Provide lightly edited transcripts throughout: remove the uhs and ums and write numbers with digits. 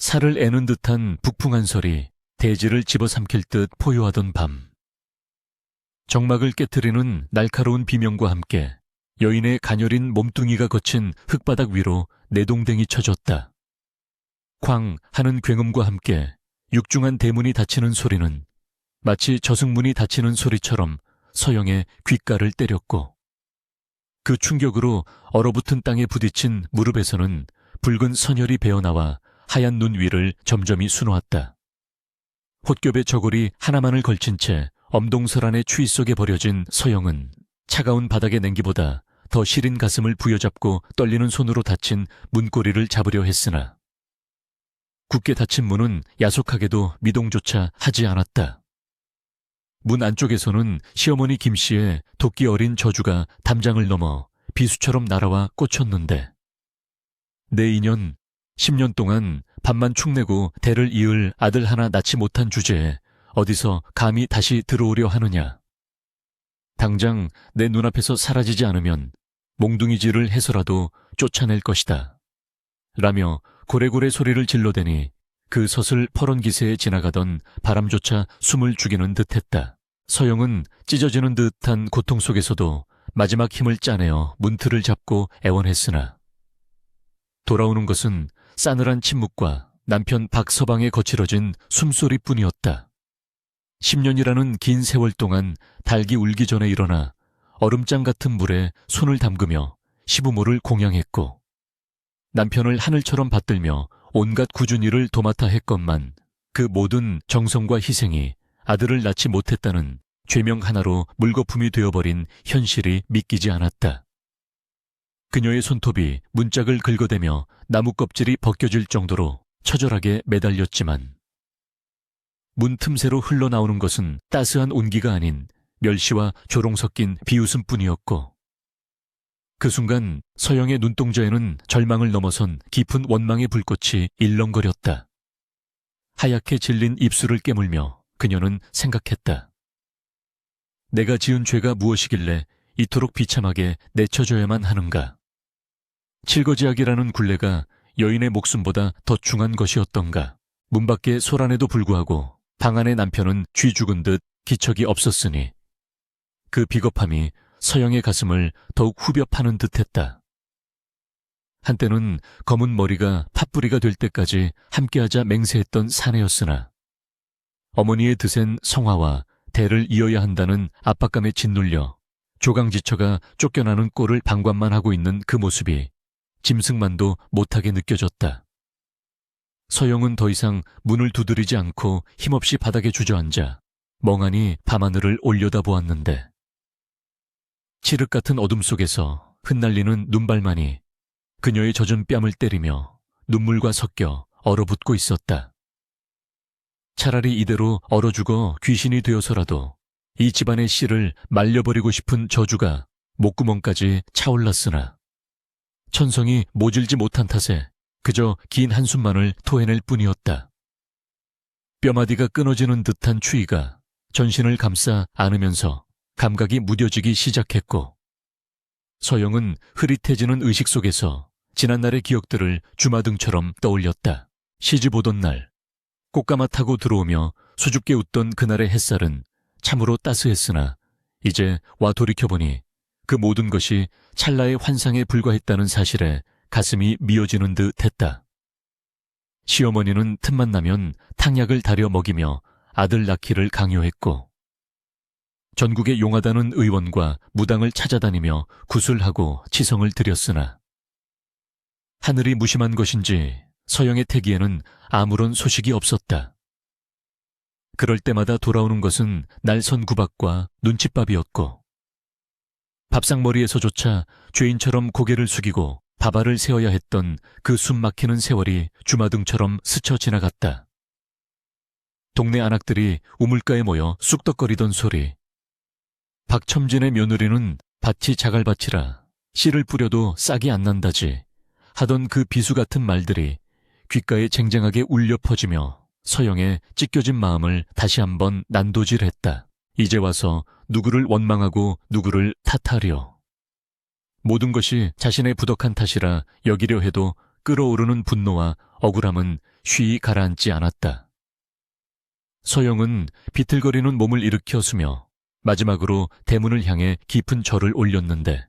살을 애는 듯한 북풍한 설이 대지를 집어삼킬 듯 포효하던 밤. 정막을 깨트리는 날카로운 비명과 함께 여인의 가녀린 몸뚱이가 거친 흙바닥 위로 내동댕이 쳐졌다. 쾅 하는 굉음과 함께 육중한 대문이 닫히는 소리는 마치 저승문이 닫히는 소리처럼 서영의 귓가를 때렸고, 그 충격으로 얼어붙은 땅에 부딪힌 무릎에서는 붉은 선혈이 배어나와 하얀 눈 위를 점점이 수놓았다. 홑겹의 저골이 하나만을 걸친 채 엄동설안의 추위 속에 버려진 서영은 차가운 바닥의 냉기보다 더 시린 가슴을 부여잡고 떨리는 손으로 닫힌 문고리를 잡으려 했으나 굳게 닫힌 문은 야속하게도 미동조차 하지 않았다. 문 안쪽에서는 시어머니 김씨의 도끼 어린 저주가 담장을 넘어 비수처럼 날아와 꽂혔는데, 내 인연 10년 동안 밥만 축내고 대를 이을 아들 하나 낳지 못한 주제에 어디서 감히 다시 들어오려 하느냐. 당장 내 눈앞에서 사라지지 않으면 몽둥이질을 해서라도 쫓아낼 것이다. 라며 고래고래 소리를 질러대니 그 서슬 퍼런 기세에 지나가던 바람조차 숨을 죽이는 듯했다. 서영은 찢어지는 듯한 고통 속에서도 마지막 힘을 짜내어 문틀을 잡고 애원했으나 돌아오는 것은 싸늘한 침묵과 남편 박서방의 거칠어진 숨소리뿐이었다. 10년이라는 긴 세월 동안 닭이 울기 전에 일어나 얼음장 같은 물에 손을 담그며 시부모를 공양했고, 남편을 하늘처럼 받들며 온갖 굳은 일을 도맡아 했건만 그 모든 정성과 희생이 아들을 낳지 못했다는 죄명 하나로 물거품이 되어버린 현실이 믿기지 않았다. 그녀의 손톱이 문짝을 긁어대며 나무 껍질이 벗겨질 정도로 처절하게 매달렸지만 문 틈새로 흘러나오는 것은 따스한 온기가 아닌 멸시와 조롱 섞인 비웃음뿐이었고, 그 순간 서영의 눈동자에는 절망을 넘어선 깊은 원망의 불꽃이 일렁거렸다. 하얗게 질린 입술을 깨물며 그녀는 생각했다. 내가 지은 죄가 무엇이길래 이토록 비참하게 내쳐져야만 하는가? 칠거지약이라는 굴레가 여인의 목숨보다 더 중한 것이었던가? 문 밖의 소란에도 불구하고 방 안의 남편은 쥐 죽은 듯 기척이 없었으니 그 비겁함이 서영의 가슴을 더욱 후벼 파는 듯했다. 한때는 검은 머리가 팥뿌리가 될 때까지 함께하자 맹세했던 사내였으나 어머니의 드센 성화와 대를 이어야 한다는 압박감에 짓눌려 조강지처가 쫓겨나는 꼴을 방관만 하고 있는 그 모습이 짐승만도 못하게 느껴졌다. 서영은 더 이상 문을 두드리지 않고 힘없이 바닥에 주저앉아 멍하니 밤하늘을 올려다보았는데, 칠흑 같은 어둠 속에서 흩날리는 눈발만이 그녀의 젖은 뺨을 때리며 눈물과 섞여 얼어붙고 있었다. 차라리 이대로 얼어 죽어 귀신이 되어서라도 이 집안의 씨를 말려버리고 싶은 저주가 목구멍까지 차올랐으나 천성이 모질지 못한 탓에 그저 긴 한숨만을 토해낼 뿐이었다. 뼈마디가 끊어지는 듯한 추위가 전신을 감싸 안으면서 감각이 무뎌지기 시작했고, 서영은 흐릿해지는 의식 속에서 지난날의 기억들을 주마등처럼 떠올렸다. 시집 오던 날, 꽃가마 타고 들어오며 수줍게 웃던 그날의 햇살은 참으로 따스했으나 이제 와 돌이켜보니 그 모든 것이 찰나의 환상에 불과했다는 사실에 가슴이 미어지는 듯 했다. 시어머니는 틈만 나면 탕약을 다려 먹이며 아들 낳기를 강요했고, 전국의 용하다는 의원과 무당을 찾아다니며 구술하고 치성을 드렸으나 하늘이 무심한 것인지 서영의 태기에는 아무런 소식이 없었다. 그럴 때마다 돌아오는 것은 날선 구박과 눈칫밥이었고, 밥상머리에서조차 죄인처럼 고개를 숙이고 밥알을 세워야 했던 그 숨막히는 세월이 주마등처럼 스쳐 지나갔다. 동네 안악들이 우물가에 모여 쑥덕거리던 소리, 박첨진의 며느리는 밭이 자갈밭이라 씨를 뿌려도 싹이 안 난다지 하던 그 비수 같은 말들이 귓가에 쟁쟁하게 울려 퍼지며 서영의 찢겨진 마음을 다시 한번 난도질했다. 이제 와서 누구를 원망하고 누구를 탓하려. 모든 것이 자신의 부덕한 탓이라 여기려 해도 끓어오르는 분노와 억울함은 쉬이 가라앉지 않았다. 서영은 비틀거리는 몸을 일으켜 서며 마지막으로 대문을 향해 깊은 절을 올렸는데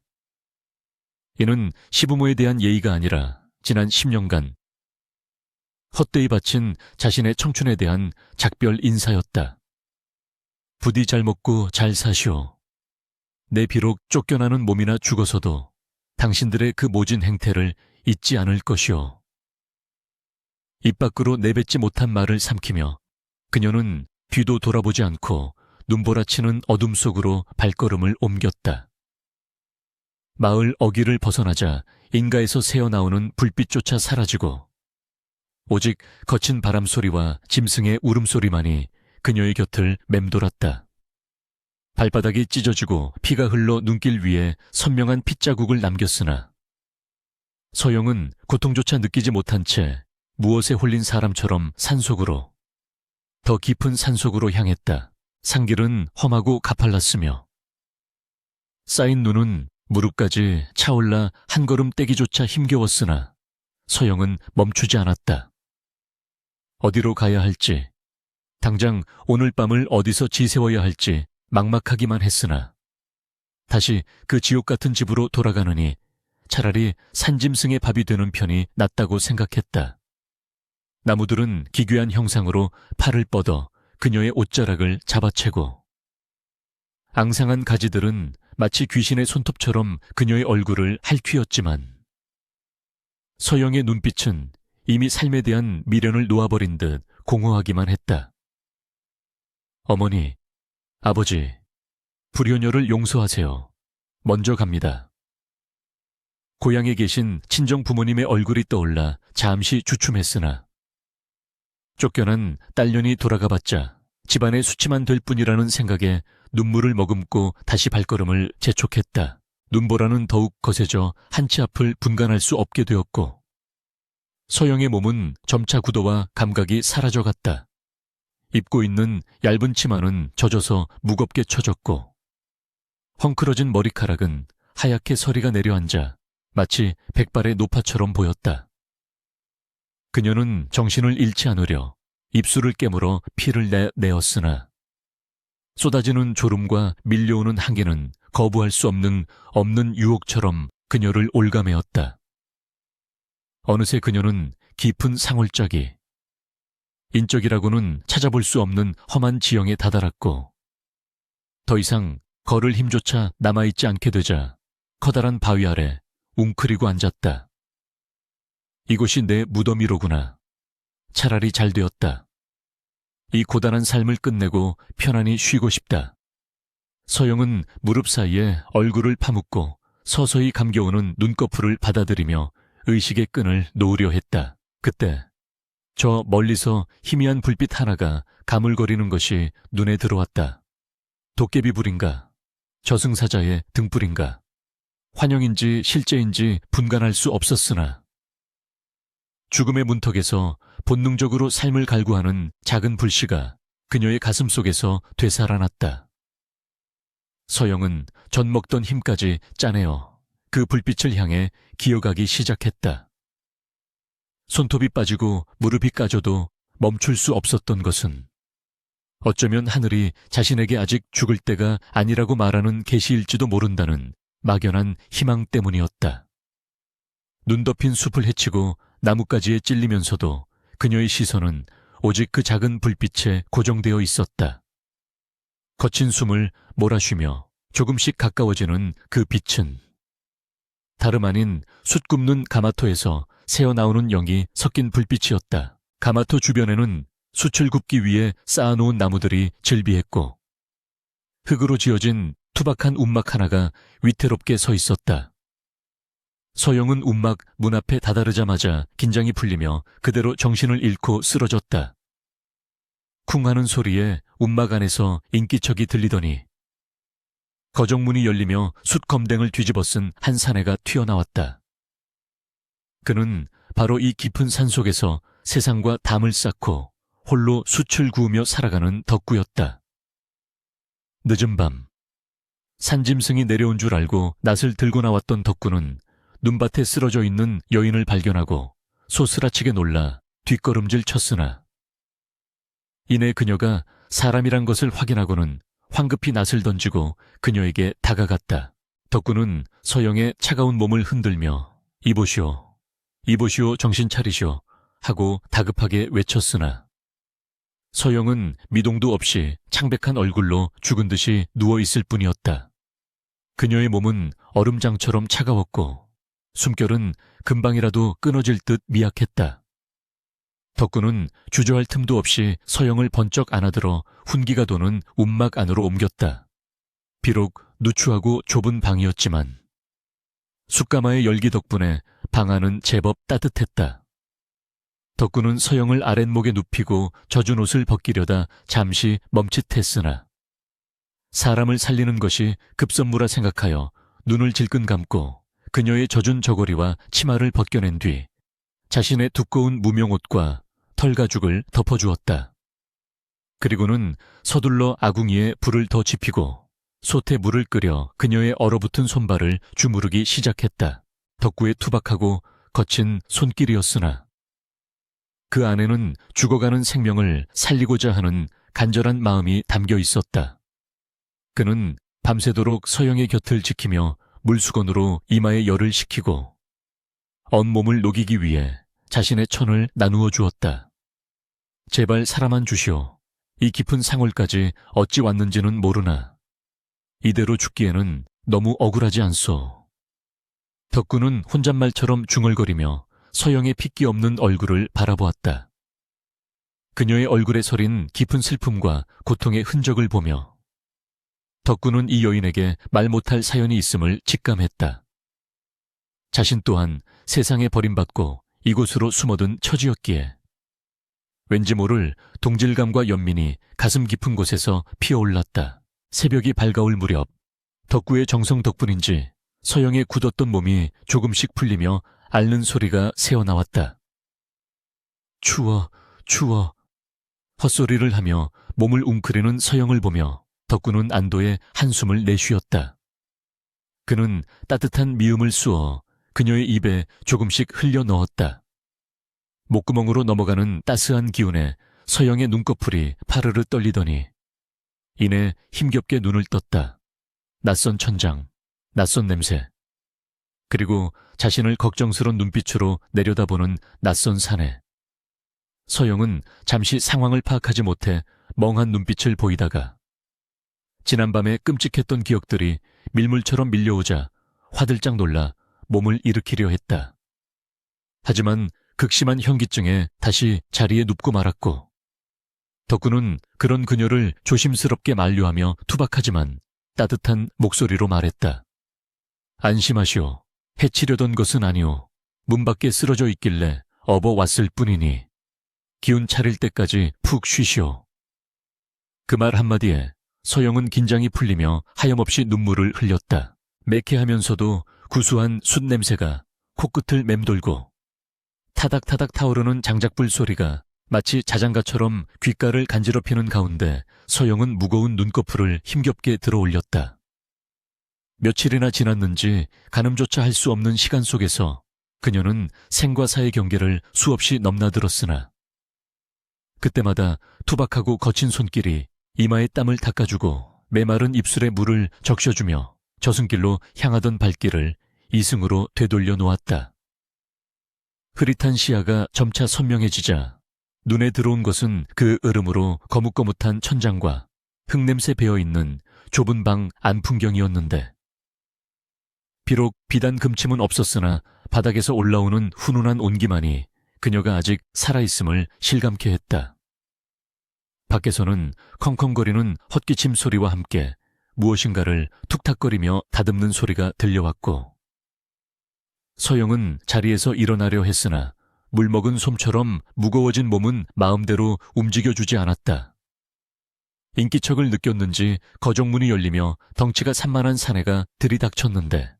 이는 시부모에 대한 예의가 아니라 지난 10년간 헛되이 바친 자신의 청춘에 대한 작별 인사였다. 부디 잘 먹고 잘 사시오. 내 비록 쫓겨나는 몸이나 죽어서도 당신들의 그 모진 행태를 잊지 않을 것이오. 입 밖으로 내뱉지 못한 말을 삼키며 그녀는 뒤도 돌아보지 않고 눈보라치는 어둠 속으로 발걸음을 옮겼다. 마을 어귀를 벗어나자 인가에서 새어나오는 불빛조차 사라지고 오직 거친 바람 소리와 짐승의 울음소리만이 그녀의 곁을 맴돌았다. 발바닥이 찢어지고 피가 흘러 눈길 위에 선명한 핏자국을 남겼으나 서영은 고통조차 느끼지 못한 채 무엇에 홀린 사람처럼 산속으로, 더 깊은 산속으로 향했다. 산길은 험하고 가팔랐으며 쌓인 눈은 무릎까지 차올라 한 걸음 떼기조차 힘겨웠으나 서영은 멈추지 않았다. 어디로 가야 할지, 당장 오늘 밤을 어디서 지새워야 할지 막막하기만 했으나 다시 그 지옥 같은 집으로 돌아가느니 차라리 산짐승의 밥이 되는 편이 낫다고 생각했다. 나무들은 기괴한 형상으로 팔을 뻗어 그녀의 옷자락을 잡아채고 앙상한 가지들은 마치 귀신의 손톱처럼 그녀의 얼굴을 핥히었지만 서영의 눈빛은 이미 삶에 대한 미련을 놓아버린 듯 공허하기만 했다. 어머니, 아버지, 불효녀를 용서하세요. 먼저 갑니다. 고향에 계신 친정 부모님의 얼굴이 떠올라 잠시 주춤했으나 쫓겨난 딸년이 돌아가봤자 집안의 수치만 될 뿐이라는 생각에 눈물을 머금고 다시 발걸음을 재촉했다. 눈보라는 더욱 거세져 한치 앞을 분간할 수 없게 되었고 서영의 몸은 점차 구도와 감각이 사라져갔다. 입고 있는 얇은 치마는 젖어서 무겁게 쳐졌고 헝클어진 머리카락은 하얗게 서리가 내려앉아 마치 백발의 노파처럼 보였다. 그녀는 정신을 잃지 않으려 입술을 깨물어 피를 내었으나 쏟아지는 졸음과 밀려오는 한계는 거부할 수 없는 유혹처럼 그녀를 올가매었다. 어느새 그녀는 깊은 상월짜기, 인적이라고는 찾아볼 수 없는 험한 지형에 다다랐고 더 이상 걸을 힘조차 남아있지 않게 되자 커다란 바위 아래 웅크리고 앉았다. 이곳이 내 무덤이로구나. 차라리 잘 되었다. 이 고단한 삶을 끝내고 편안히 쉬고 싶다. 서영은 무릎 사이에 얼굴을 파묻고 서서히 감겨오는 눈꺼풀을 받아들이며 의식의 끈을 놓으려 했다. 그때 저 멀리서 희미한 불빛 하나가 가물거리는 것이 눈에 들어왔다. 도깨비불인가? 저승사자의 등불인가? 환영인지 실제인지 분간할 수 없었으나 죽음의 문턱에서 본능적으로 삶을 갈구하는 작은 불씨가 그녀의 가슴 속에서 되살아났다. 서영은 전 먹던 힘까지 짜내어 그 불빛을 향해 기어가기 시작했다. 손톱이 빠지고 무릎이 까져도 멈출 수 없었던 것은 어쩌면 하늘이 자신에게 아직 죽을 때가 아니라고 말하는 계시일지도 모른다는 막연한 희망 때문이었다. 눈 덮인 숲을 헤치고 나뭇가지에 찔리면서도 그녀의 시선은 오직 그 작은 불빛에 고정되어 있었다. 거친 숨을 몰아쉬며 조금씩 가까워지는 그 빛은 다름 아닌 숯 굽는 가마토에서 새어나오는 영이 섞인 불빛이었다. 가마토 주변에는 숯을 굽기 위해 쌓아놓은 나무들이 즐비했고 흙으로 지어진 투박한 움막 하나가 위태롭게 서 있었다. 서영은 움막 문 앞에 다다르자마자 긴장이 풀리며 그대로 정신을 잃고 쓰러졌다. 쿵 하는 소리에 움막 안에서 인기척이 들리더니 거정문이 열리며 숯검댕을 뒤집어 쓴 한 사내가 튀어나왔다. 그는 바로 이 깊은 산속에서 세상과 담을 쌓고 홀로 숯을 구우며 살아가는 덕구였다. 늦은 밤, 산짐승이 내려온 줄 알고 낫을 들고 나왔던 덕구는 눈밭에 쓰러져 있는 여인을 발견하고 소스라치게 놀라 뒷걸음질 쳤으나 이내 그녀가 사람이란 것을 확인하고는 황급히 낯을 던지고 그녀에게 다가갔다. 덕구는 서영의 차가운 몸을 흔들며 이보시오, 이보시오, 정신 차리시오 하고 다급하게 외쳤으나 서영은 미동도 없이 창백한 얼굴로 죽은 듯이 누워있을 뿐이었다. 그녀의 몸은 얼음장처럼 차가웠고 숨결은 금방이라도 끊어질 듯 미약했다. 덕구는 주저할 틈도 없이 서영을 번쩍 안아들어 훈기가 도는 움막 안으로 옮겼다. 비록 누추하고 좁은 방이었지만 숯가마의 열기 덕분에 방 안은 제법 따뜻했다. 덕구는 서영을 아랫목에 눕히고 젖은 옷을 벗기려다 잠시 멈칫했으나 사람을 살리는 것이 급선무라 생각하여 눈을 질끈 감고 그녀의 젖은 저고리와 치마를 벗겨낸 뒤 자신의 두꺼운 무명옷과 털가죽을 덮어주었다. 그리고는 서둘러 아궁이에 불을 더 지피고 솥에 물을 끓여 그녀의 얼어붙은 손발을 주무르기 시작했다. 덕구의 투박하고 거친 손길이었으나 그 안에는 죽어가는 생명을 살리고자 하는 간절한 마음이 담겨 있었다. 그는 밤새도록 서영의 곁을 지키며 물수건으로 이마에 열을 식히고 온몸을 녹이기 위해 자신의 천을 나누어 주었다. 제발 살아만 주시오. 이 깊은 상월까지 어찌 왔는지는 모르나 이대로 죽기에는 너무 억울하지 않소. 덕구는 혼잣말처럼 중얼거리며 서영의 핏기 없는 얼굴을 바라보았다. 그녀의 얼굴에 서린 깊은 슬픔과 고통의 흔적을 보며 덕구는 이 여인에게 말 못할 사연이 있음을 직감했다. 자신 또한 세상에 버림받고 이곳으로 숨어든 처지였기에 왠지 모를 동질감과 연민이 가슴 깊은 곳에서 피어올랐다. 새벽이 밝아올 무렵 덕구의 정성 덕분인지 서영의 굳었던 몸이 조금씩 풀리며 앓는 소리가 새어나왔다. 추워, 추워. 헛소리를 하며 몸을 웅크리는 서영을 보며 덕구는 안도의 한숨을 내쉬었다. 그는 따뜻한 미음을 쑤어 그녀의 입에 조금씩 흘려 넣었다. 목구멍으로 넘어가는 따스한 기운에 서영의 눈꺼풀이 파르르 떨리더니 이내 힘겹게 눈을 떴다. 낯선 천장, 낯선 냄새, 그리고 자신을 걱정스런 눈빛으로 내려다보는 낯선 사내. 서영은 잠시 상황을 파악하지 못해 멍한 눈빛을 보이다가 지난밤에 끔찍했던 기억들이 밀물처럼 밀려오자 화들짝 놀라 몸을 일으키려 했다. 하지만 극심한 현기증에 다시 자리에 눕고 말았고 덕구는 그런 그녀를 조심스럽게 만류하며 투박하지만 따뜻한 목소리로 말했다. 안심하시오. 해치려던 것은 아니오. 문 밖에 쓰러져 있길래 업어왔을 뿐이니 기운 차릴 때까지 푹 쉬시오. 그 말 한마디에 서영은 긴장이 풀리며 하염없이 눈물을 흘렸다. 매캐하면서도 구수한 숯 냄새가 코끝을 맴돌고 타닥타닥 타오르는 장작불 소리가 마치 자장가처럼 귓가를 간지럽히는 가운데 서영은 무거운 눈꺼풀을 힘겹게 들어올렸다. 며칠이나 지났는지 가늠조차 할 수 없는 시간 속에서 그녀는 생과 사의 경계를 수없이 넘나들었으나 그때마다 투박하고 거친 손길이 이마에 땀을 닦아주고 메마른 입술에 물을 적셔주며 저승길로 향하던 발길을 이승으로 되돌려 놓았다. 흐릿한 시야가 점차 선명해지자 눈에 들어온 것은 그 으름으로 거뭇거뭇한 천장과 흙냄새 배어있는 좁은 방 안 풍경이었는데 비록 비단 금침은 없었으나 바닥에서 올라오는 훈훈한 온기만이 그녀가 아직 살아있음을 실감케 했다. 밖에서는 컹컹거리는 헛기침 소리와 함께 무엇인가를 툭탁거리며 다듬는 소리가 들려왔고 서영은 자리에서 일어나려 했으나 물먹은 솜처럼 무거워진 몸은 마음대로 움직여주지 않았다. 인기척을 느꼈는지 거정문이 열리며 덩치가 산만한 사내가 들이닥쳤는데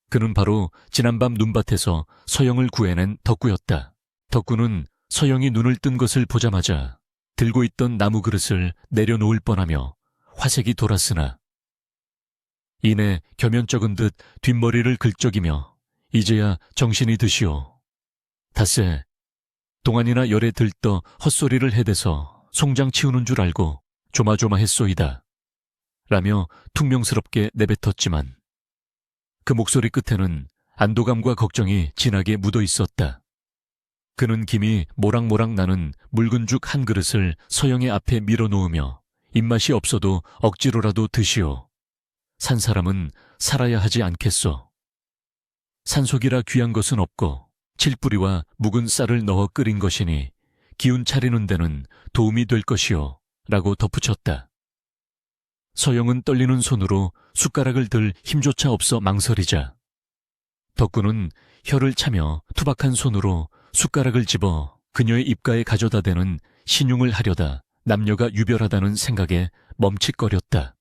그는 바로 지난밤 눈밭에서 서영을 구해낸 덕구였다. 덕구는 서영이 눈을 뜬 것을 보자마자 들고 있던 나무 그릇을 내려놓을 뻔하며 화색이 돌았으나 이내 겸연쩍은 듯 뒷머리를 긁적이며 이제야 정신이 드시오. 닷새 동안이나 열에 들떠 헛소리를 해대서 송장 치우는 줄 알고 조마조마했소이다. 라며 퉁명스럽게 내뱉었지만 그 목소리 끝에는 안도감과 걱정이 진하게 묻어 있었다. 그는 김이 모락모락 나는 묽은 죽 한 그릇을 서영의 앞에 밀어놓으며 입맛이 없어도 억지로라도 드시오. 산 사람은 살아야 하지 않겠소. 산속이라 귀한 것은 없고 칠뿌리와 묵은 쌀을 넣어 끓인 것이니 기운 차리는 데는 도움이 될 것이오. 라고 덧붙였다. 서영은 떨리는 손으로 숟가락을 들 힘조차 없어 망설이자 덕구는 혀를 차며 투박한 손으로 숟가락을 집어 그녀의 입가에 가져다 대는 신용을 하려다 남녀가 유별하다는 생각에 멈칫거렸다.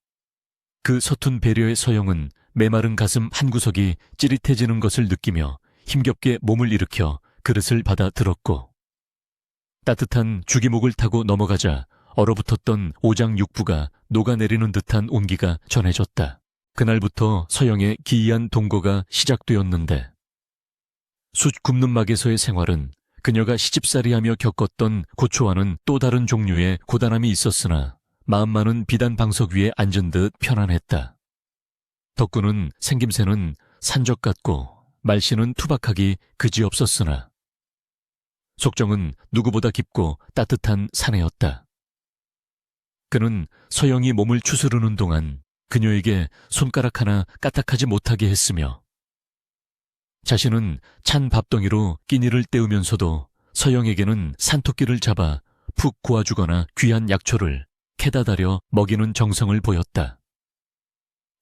그 서툰 배려의 서영은 메마른 가슴 한구석이 찌릿해지는 것을 느끼며 힘겹게 몸을 일으켜 그릇을 받아 들었고 따뜻한 주기목을 타고 넘어가자 얼어붙었던 오장육부가 녹아내리는 듯한 온기가 전해졌다. 그날부터 서영의 기이한 동거가 시작되었는데 숯 굽는 막에서의 생활은 그녀가 시집살이하며 겪었던 고초와는 또 다른 종류의 고단함이 있었으나 마음만은 비단 방석 위에 앉은 듯 편안했다. 덕구는 생김새는 산적 같고 말씨는 투박하기 그지없었으나 속정은 누구보다 깊고 따뜻한 사내였다. 그는 서영이 몸을 추스르는 동안 그녀에게 손가락 하나 까딱하지 못하게 했으며 자신은 찬 밥덩이로 끼니를 때우면서도 서영에게는 산토끼를 잡아 푹 고아주거나 귀한 약초를 캐다 다려 먹이는 정성을 보였다.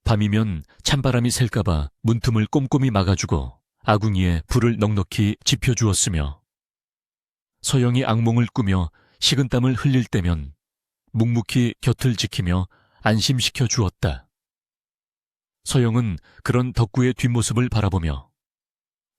밤이면 찬바람이 셀까봐 문틈을 꼼꼼히 막아주고 아궁이에 불을 넉넉히 지펴주었으며 서영이 악몽을 꾸며 식은땀을 흘릴 때면 묵묵히 곁을 지키며 안심시켜 주었다. 서영은 그런 덕구의 뒷모습을 바라보며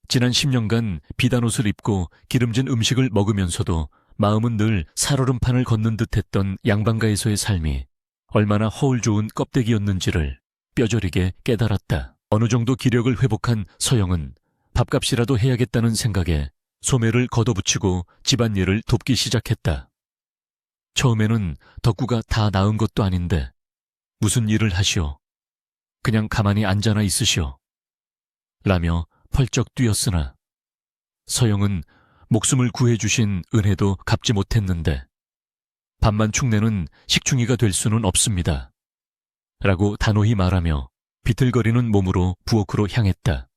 지난 10년간 비단옷을 입고 기름진 음식을 먹으면서도 마음은 늘 살얼음판을 걷는 듯했던 양반가에서의 삶이 얼마나 허울 좋은 껍데기였는지를 뼈저리게 깨달았다. 어느 정도 기력을 회복한 서영은 밥값이라도 해야겠다는 생각에 소매를 걷어붙이고 집안일을 돕기 시작했다. 처음에는 덕구가 다 나은 것도 아닌데 무슨 일을 하시오. 그냥 가만히 앉아나 있으시오. 라며 펄쩍 뛰었으나 서영은 목숨을 구해주신 은혜도 갚지 못했는데 밥만 축내는 식충이가 될 수는 없습니다. 라고 단호히 말하며 비틀거리는 몸으로 부엌으로 향했다.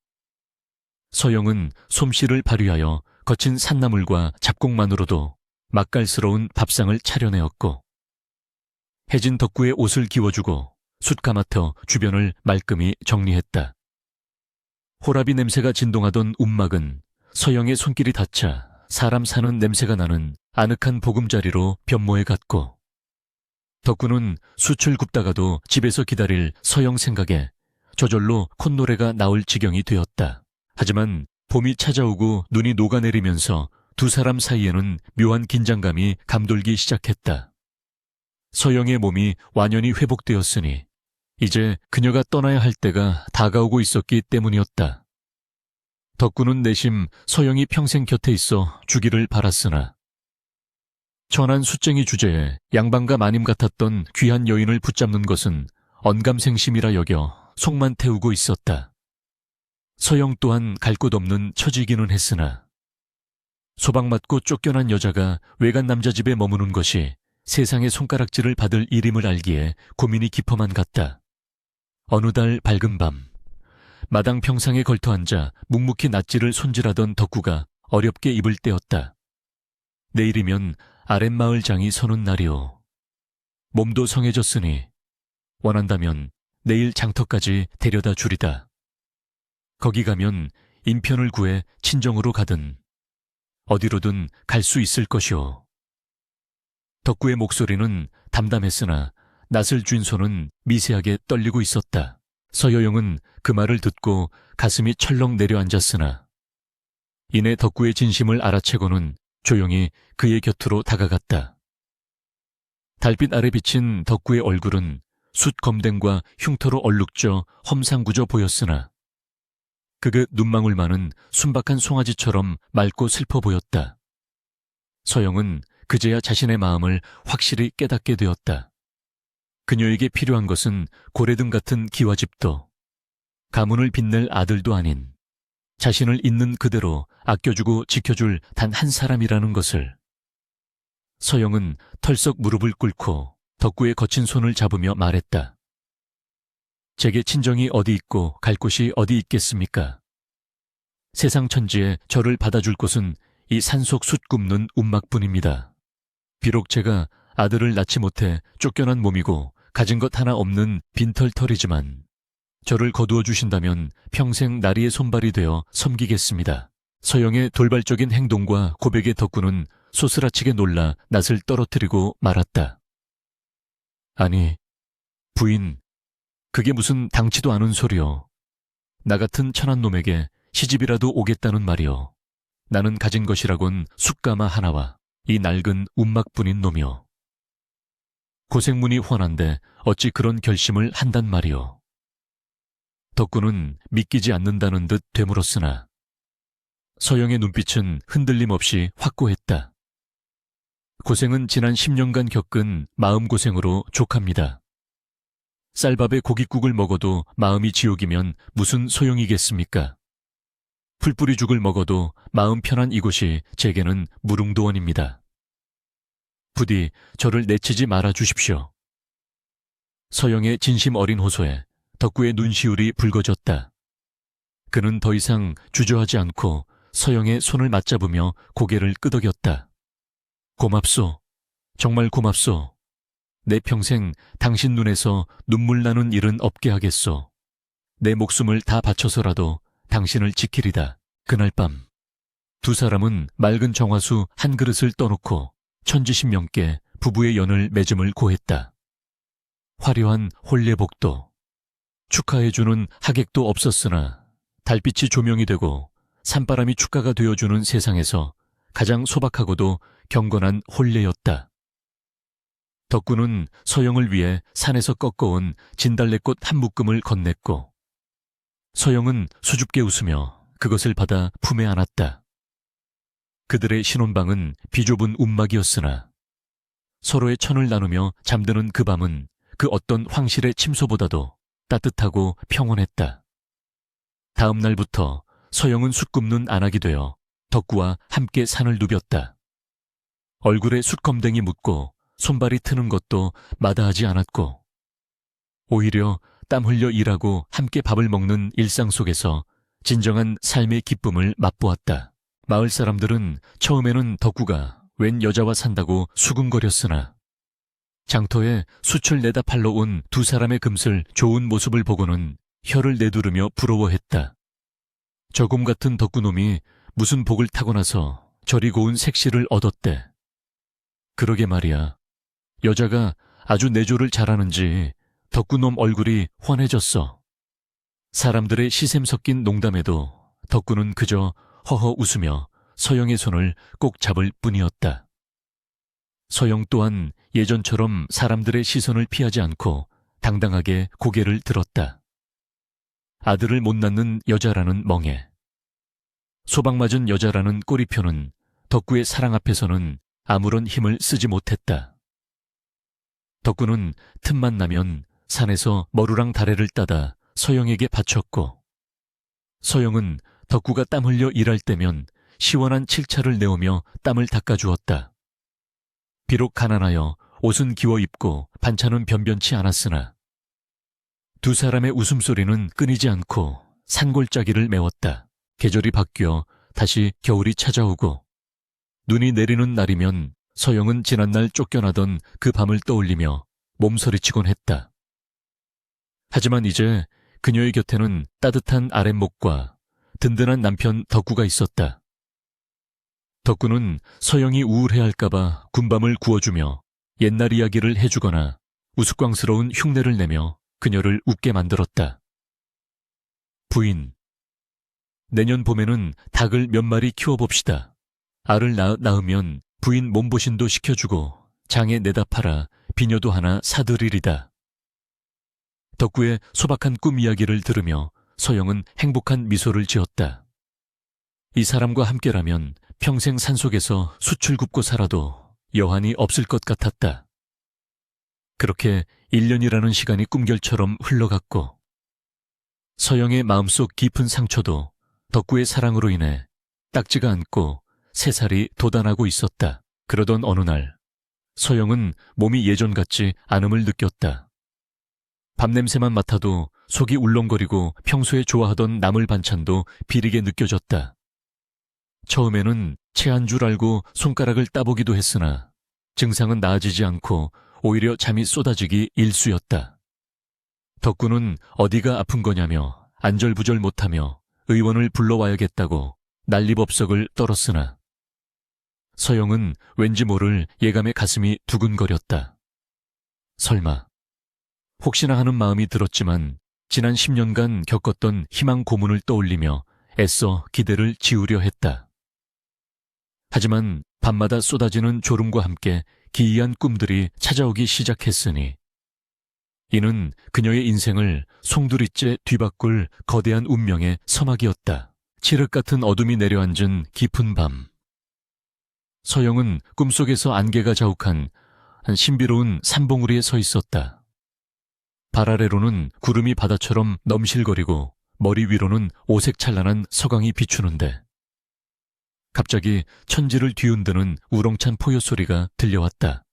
서영은 솜씨를 발휘하여 거친 산나물과 잡곡만으로도 맛깔스러운 밥상을 차려내었고 해진 덕구의 옷을 기워주고 숯 까마터 주변을 말끔히 정리했다. 호라비 냄새가 진동하던 움막은 서영의 손길이 닿자 사람 사는 냄새가 나는 아늑한 보금자리로 변모해 갔고 덕구는 숯을 굽다가도 집에서 기다릴 서영 생각에 저절로 콧노래가 나올 지경이 되었다. 하지만 봄이 찾아오고 눈이 녹아내리면서 두 사람 사이에는 묘한 긴장감이 감돌기 시작했다. 서영의 몸이 완연히 회복되었으니 이제 그녀가 떠나야 할 때가 다가오고 있었기 때문이었다. 덕구는 내심 서영이 평생 곁에 있어 주기를 바랐으나 천한 숫쟁이 주제에 양반과 마님 같았던 귀한 여인을 붙잡는 것은 언감생심이라 여겨 속만 태우고 있었다. 서영 또한 갈 곳 없는 처지기는 했으나 소방 맞고 쫓겨난 여자가 외간 남자 집에 머무는 것이 세상의 손가락질을 받을 일임을 알기에 고민이 깊어만 갔다. 어느 달 밝은 밤 마당 평상에 걸터앉아 묵묵히 낫지를 손질하던 덕구가 어렵게 입을 떼었다. 내일이면 아랫마을 장이 서는 날이오. 몸도 성해졌으니 원한다면 내일 장터까지 데려다 주리다. 거기 가면 인편을 구해 친정으로 가든 어디로든 갈 수 있을 것이오. 덕구의 목소리는 담담했으나 낯을 쥔 손은 미세하게 떨리고 있었다. 서여영은 그 말을 듣고 가슴이 철렁 내려앉았으나 이내 덕구의 진심을 알아채고는 조용히 그의 곁으로 다가갔다. 달빛 아래 비친 덕구의 얼굴은 숯 검댕과 흉터로 얼룩져 험상궂어 보였으나 그의 눈망울만은 순박한 송아지처럼 맑고 슬퍼 보였다. 서영은 그제야 자신의 마음을 확실히 깨닫게 되었다. 그녀에게 필요한 것은 고래등 같은 기와집도, 가문을 빛낼 아들도 아닌 자신을 있는 그대로 아껴주고 지켜줄 단 한 사람이라는 것을. 서영은 털썩 무릎을 꿇고 덕구의 거친 손을 잡으며 말했다. 제게 친정이 어디 있고 갈 곳이 어디 있겠습니까? 세상 천지에 저를 받아줄 곳은 이 산속 숯 굽는 움막뿐입니다. 비록 제가 아들을 낳지 못해 쫓겨난 몸이고 가진 것 하나 없는 빈털털이지만 저를 거두어 주신다면 평생 나리의 손발이 되어 섬기겠습니다. 서영의 돌발적인 행동과 고백에 덕구는 소스라치게 놀라 낯을 떨어뜨리고 말았다. 아니, 부인, 그게 무슨 당치도 않은 소리요. 나 같은 천한 놈에게 시집이라도 오겠다는 말이요. 나는 가진 것이라곤 숯가마 하나와 이 낡은 움막뿐인 놈이요. 고생문이 훤한데 어찌 그런 결심을 한단 말이요. 덕구는 믿기지 않는다는 듯 되물었으나 서영의 눈빛은 흔들림 없이 확고했다. 고생은 지난 10년간 겪은 마음고생으로 족합니다. 쌀밥에 고깃국을 먹어도 마음이 지옥이면 무슨 소용이겠습니까? 풀뿌리죽을 먹어도 마음 편한 이곳이 제게는 무릉도원입니다. 부디 저를 내치지 말아 주십시오. 서영의 진심 어린 호소에 덕구의 눈시울이 붉어졌다. 그는 더 이상 주저하지 않고 서영의 손을 맞잡으며 고개를 끄덕였다. 고맙소. 정말 고맙소. 내 평생 당신 눈에서 눈물 나는 일은 없게 하겠소. 내 목숨을 다 바쳐서라도 당신을 지키리다. 그날 밤 두 사람은 맑은 정화수 한 그릇을 떠놓고 천지신명께 부부의 연을 맺음을 고했다. 화려한 혼례복도, 축하해주는 하객도 없었으나 달빛이 조명이 되고 산바람이 축가가 되어주는 세상에서 가장 소박하고도 경건한 혼례였다. 덕구는 서영을 위해 산에서 꺾어온 진달래꽃 한 묶음을 건넸고 서영은 수줍게 웃으며 그것을 받아 품에 안았다. 그들의 신혼방은 비좁은 움막이었으나 서로의 천을 나누며 잠드는 그 밤은 그 어떤 황실의 침소보다도 따뜻하고 평온했다. 다음 날부터 서영은 숯 굽는 안악이 되어 덕구와 함께 산을 누볐다. 얼굴에 숯검댕이 묻고 손발이 트는 것도 마다하지 않았고 오히려 땀 흘려 일하고 함께 밥을 먹는 일상 속에서 진정한 삶의 기쁨을 맛보았다. 마을 사람들은 처음에는 덕구가 웬 여자와 산다고 수군거렸으나 장터에 숯을 내다 팔러 온 두 사람의 금슬 좋은 모습을 보고는 혀를 내두르며 부러워했다. 저곰 같은 덕구놈이 무슨 복을 타고나서 저리 고운 색시를 얻었대. 그러게 말이야. 여자가 아주 내조를 잘하는지 덕구놈 얼굴이 환해졌어. 사람들의 시샘 섞인 농담에도 덕구는 그저 허허 웃으며 서영의 손을 꼭 잡을 뿐이었다. 서영 또한 예전처럼 사람들의 시선을 피하지 않고 당당하게 고개를 들었다. 아들을 못 낳는 여자라는 멍에, 소방 맞은 여자라는 꼬리표는 덕구의 사랑 앞에서는 아무런 힘을 쓰지 못했다. 덕구는 틈만 나면 산에서 머루랑 다래를 따다 서영에게 바쳤고 서영은 덕구가 땀 흘려 일할 때면 시원한 칠차를 내오며 땀을 닦아주었다. 비록 가난하여 옷은 기워 입고 반찬은 변변치 않았으나 두 사람의 웃음소리는 끊이지 않고 산골짜기를 메웠다. 계절이 바뀌어 다시 겨울이 찾아오고 눈이 내리는 날이면 서영은 지난날 쫓겨나던 그 밤을 떠올리며 몸서리치곤 했다. 하지만 이제 그녀의 곁에는 따뜻한 아랫목과 든든한 남편 덕구가 있었다. 덕구는 서영이 우울해할까봐 군밤을 구워주며 옛날 이야기를 해주거나 우스꽝스러운 흉내를 내며 그녀를 웃게 만들었다. 부인, 내년 봄에는 닭을 몇 마리 키워봅시다. 알을 낳으면 부인 몸보신도 시켜주고 장에 내다 팔아 비녀도 하나 사드리리다. 덕구의 소박한 꿈 이야기를 들으며 서영은 행복한 미소를 지었다. 이 사람과 함께라면 평생 산속에서 숯을 굽고 살아도 여한이 없을 것 같았다. 그렇게 1년이라는 시간이 꿈결처럼 흘러갔고 서영의 마음속 깊은 상처도 덕구의 사랑으로 인해 닦지가 않고 새살이 돋아나고 있었다. 그러던 어느 날 서영은 몸이 예전 같지 않음을 느꼈다. 밥냄새만 맡아도 속이 울렁거리고 평소에 좋아하던 나물 반찬도 비리게 느껴졌다. 처음에는 체한 줄 알고 손가락을 따보기도 했으나 증상은 나아지지 않고 오히려 잠이 쏟아지기 일쑤였다. 덕구는 어디가 아픈 거냐며 안절부절 못하며 의원을 불러와야겠다고 난리법석을 떨었으나 서영은 왠지 모를 예감에 가슴이 두근거렸다. 설마, 혹시나 하는 마음이 들었지만 지난 10년간 겪었던 희망 고문을 떠올리며 애써 기대를 지우려 했다. 하지만 밤마다 쏟아지는 졸음과 함께 기이한 꿈들이 찾아오기 시작했으니 이는 그녀의 인생을 송두리째 뒤바꿀 거대한 운명의 서막이었다. 칠흑 같은 어둠이 내려앉은 깊은 밤. 서영은 꿈속에서 안개가 자욱한 한 신비로운 산봉우리에 서 있었다. 발 아래로는 구름이 바다처럼 넘실거리고 머리 위로는 오색찬란한 서강이 비추는데 갑자기 천지를 뒤흔드는 우렁찬 포효 소리가 들려왔다.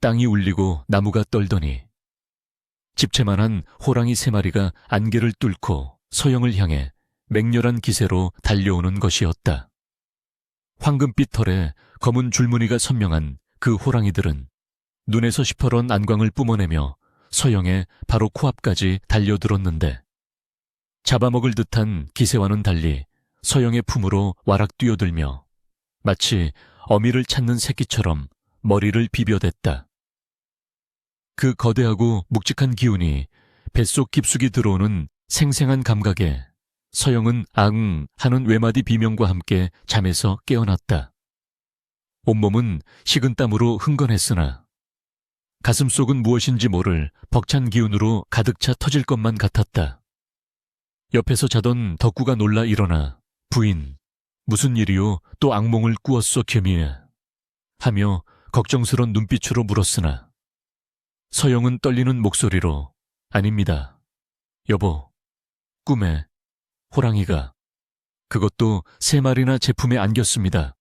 땅이 울리고 나무가 떨더니 집채만한 호랑이 3마리가 안개를 뚫고 서영을 향해 맹렬한 기세로 달려오는 것이었다. 황금빛 털에 검은 줄무늬가 선명한 그 호랑이들은 눈에서 시퍼런 안광을 뿜어내며 서영의 바로 코앞까지 달려들었는데 잡아먹을 듯한 기세와는 달리 서영의 품으로 와락 뛰어들며 마치 어미를 찾는 새끼처럼 머리를 비벼댔다. 그 거대하고 묵직한 기운이 뱃속 깊숙이 들어오는 생생한 감각에 서영은 앙 하는 외마디 비명과 함께 잠에서 깨어났다. 온몸은 식은땀으로 흥건했으나 가슴속은 무엇인지 모를 벅찬 기운으로 가득 차 터질 것만 같았다. 옆에서 자던 덕구가 놀라 일어나 부인, 무슨 일이요? 또 악몽을 꾸었소 겸이에 하며 걱정스런 눈빛으로 물었으나 서영은 떨리는 목소리로 아닙니다. 여보, 꿈에 호랑이가 그것도 3마리나 제 품에 안겼습니다.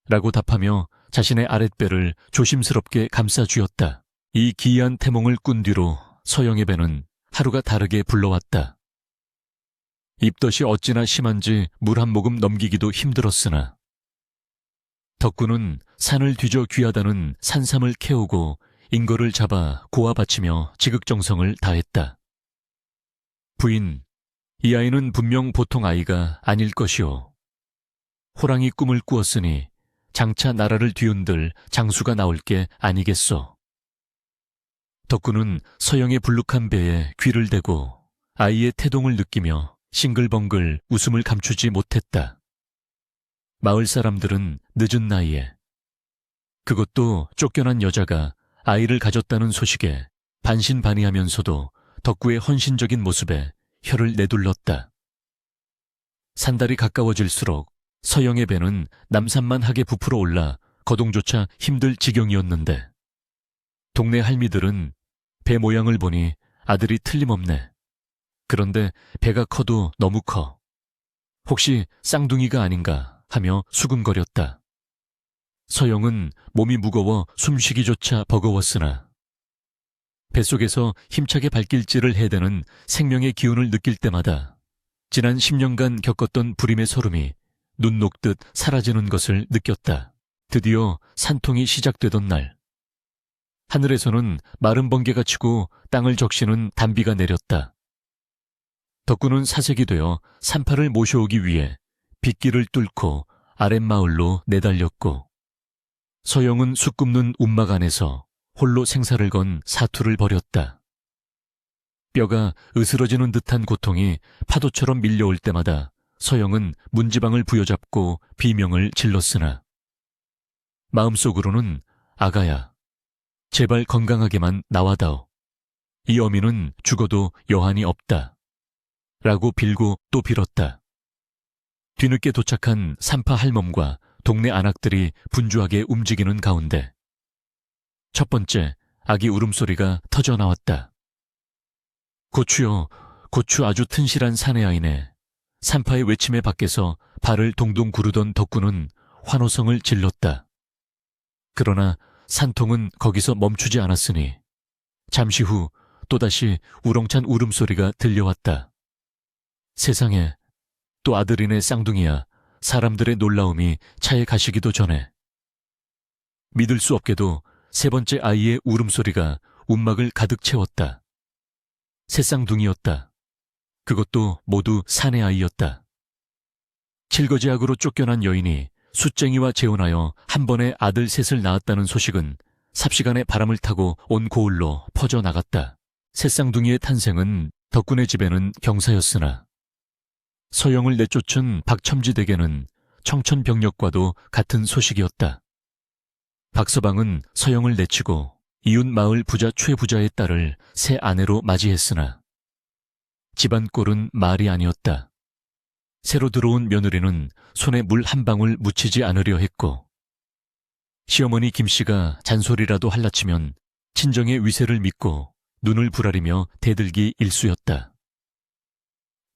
라고 답하며 자신의 아랫배를 조심스럽게 감싸 쥐었다. 이 기이한 태몽을 꾼 뒤로 서영의 배는 하루가 다르게 불러왔다. 입덧이 어찌나 심한지 물 한 모금 넘기기도 힘들었으나 덕구는 산을 뒤져 귀하다는 산삼을 캐오고 인거를 잡아 고아 바치며 지극정성을 다했다. 부인, 이 아이는 분명 보통 아이가 아닐 것이오. 호랑이 꿈을 꾸었으니 장차 나라를 뒤흔들 장수가 나올 게 아니겠소. 덕구는 서영의 불룩한 배에 귀를 대고 아이의 태동을 느끼며 싱글벙글 웃음을 감추지 못했다. 마을 사람들은 늦은 나이에 그것도 쫓겨난 여자가 아이를 가졌다는 소식에 반신반의하면서도 덕구의 헌신적인 모습에 혀를 내둘렀다. 산달이 가까워질수록 서영의 배는 남산만하게 부풀어 올라 거동조차 힘들 지경이었는데 동네 할미들은 배 모양을 보니 아들이 틀림없네. 그런데 배가 커도 너무 커. 혹시 쌍둥이가 아닌가 하며 수군거렸다. 서영은 몸이 무거워 숨쉬기조차 버거웠으나 뱃속에서 힘차게 발길질을 해대는 생명의 기운을 느낄 때마다 지난 10년간 겪었던 불임의 소름이 눈 녹듯 사라지는 것을 느꼈다. 드디어 산통이 시작되던 날 하늘에서는 마른 번개가 치고 땅을 적시는 단비가 내렸다. 덕구는 사색이 되어 산파를 모셔오기 위해 빗길을 뚫고 아랫마을로 내달렸고 서영은 숲 굽는 움막 안에서 홀로 생사를 건 사투를 벌였다. 뼈가 으스러지는 듯한 고통이 파도처럼 밀려올 때마다 서영은 문지방을 부여잡고 비명을 질렀으나 마음속으로는 아가야, 제발 건강하게만 나와다오. 이 어미는 죽어도 여한이 없다. 라고 빌고 또 빌었다. 뒤늦게 도착한 산파 할멈과 동네 안악들이 분주하게 움직이는 가운데 첫 번째 아기 울음소리가 터져 나왔다. 고추요, 고추 아주 튼실한 사내아이네. 산파의 외침에 밖에서 발을 동동 구르던 덕구는 환호성을 질렀다. 그러나 산통은 거기서 멈추지 않았으니 잠시 후 또다시 우렁찬 울음소리가 들려왔다. 세상에, 또 아들이네 쌍둥이야. 사람들의 놀라움이 차에 가시기도 전에. 믿을 수 없게도 세 번째 아이의 울음소리가 움막을 가득 채웠다. 새 쌍둥이였다. 그것도 모두 사내 아이였다. 칠거지악으로 쫓겨난 여인이 숫쟁이와 재혼하여 한 번에 아들 셋을 낳았다는 소식은 삽시간에 바람을 타고 온 고을로 퍼져나갔다. 새 쌍둥이의 탄생은 덕군의 집에는 경사였으나 서영을 내쫓은 박첨지 댁에는 청천벽력과도 같은 소식이었다. 박서방은 서영을 내치고 이웃 마을 부자 최부자의 딸을 새 아내로 맞이했으나 집안 꼴은 말이 아니었다. 새로 들어온 며느리는 손에 물 한 방울 묻히지 않으려 했고 시어머니 김씨가 잔소리라도 할라치면 친정의 위세를 믿고 눈을 부라리며 대들기 일쑤였다.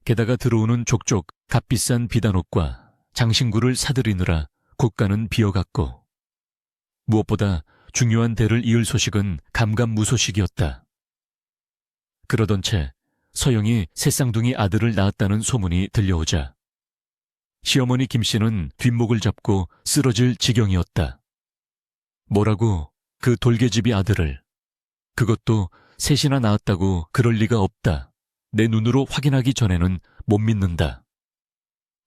게다가 들어오는 족족 값비싼 비단옷과 장신구를 사들이느라 곳간은 비어갔고 무엇보다 중요한 대를 이을 소식은 감감무소식이었다. 그러던 채 서영이 새쌍둥이 아들을 낳았다는 소문이 들려오자 시어머니 김씨는 뒷목을 잡고 쓰러질 지경이었다. 뭐라고 그 돌개집이 아들을, 그것도 셋이나 낳았다고 그럴 리가 없다. 내 눈으로 확인하기 전에는 못 믿는다.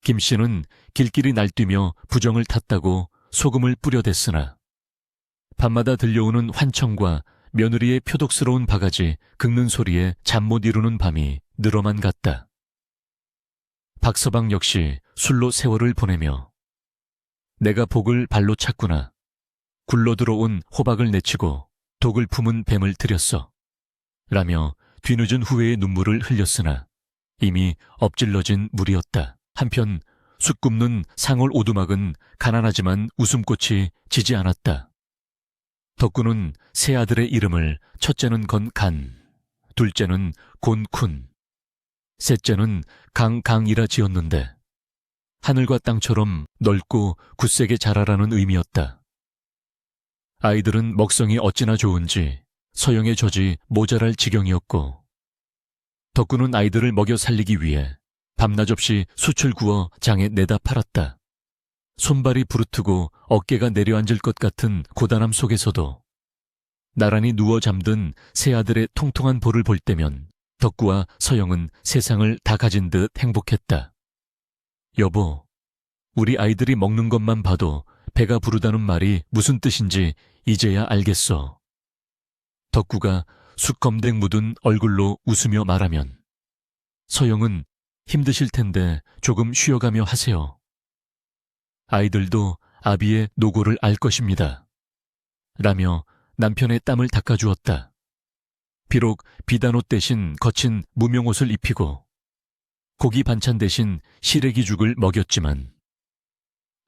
김씨는 길길이 날뛰며 부정을 탔다고 소금을 뿌려댔으나 밤마다 들려오는 환청과 며느리의 표독스러운 바가지 긁는 소리에 잠 못 이루는 밤이 늘어만 갔다. 박서방 역시 술로 세월을 보내며 내가 복을 발로 찼구나. 굴러 들어온 호박을 내치고 독을 품은 뱀을 들였어. 라며 뒤늦은 후회의 눈물을 흘렸으나 이미 엎질러진 물이었다. 한편 숯 굽는 상월 오두막은 가난하지만 웃음꽃이 지지 않았다. 덕구는 세 아들의 이름을 첫째는 건간, 둘째는 곤쿤, 셋째는 강강이라 지었는데 하늘과 땅처럼 넓고 굳세게 자라라는 의미였다. 아이들은 먹성이 어찌나 좋은지 서영의 젖이 모자랄 지경이었고 덕구는 아이들을 먹여 살리기 위해 밤낮 없이 숯을 구워 장에 내다 팔았다. 손발이 부르트고 어깨가 내려앉을 것 같은 고단함 속에서도 나란히 누워 잠든 세 아들의 통통한 볼을 볼 때면 덕구와 서영은 세상을 다 가진 듯 행복했다. 여보, 우리 아이들이 먹는 것만 봐도 배가 부르다는 말이 무슨 뜻인지 이제야 알겠어. 덕구가 숯검댕 묻은 얼굴로 웃으며 말하면 서영은 힘드실 텐데 조금 쉬어가며 하세요. 아이들도 아비의 노고를 알 것입니다. 라며 남편의 땀을 닦아주었다. 비록 비단옷 대신 거친 무명옷을 입히고 고기 반찬 대신 시래기죽을 먹였지만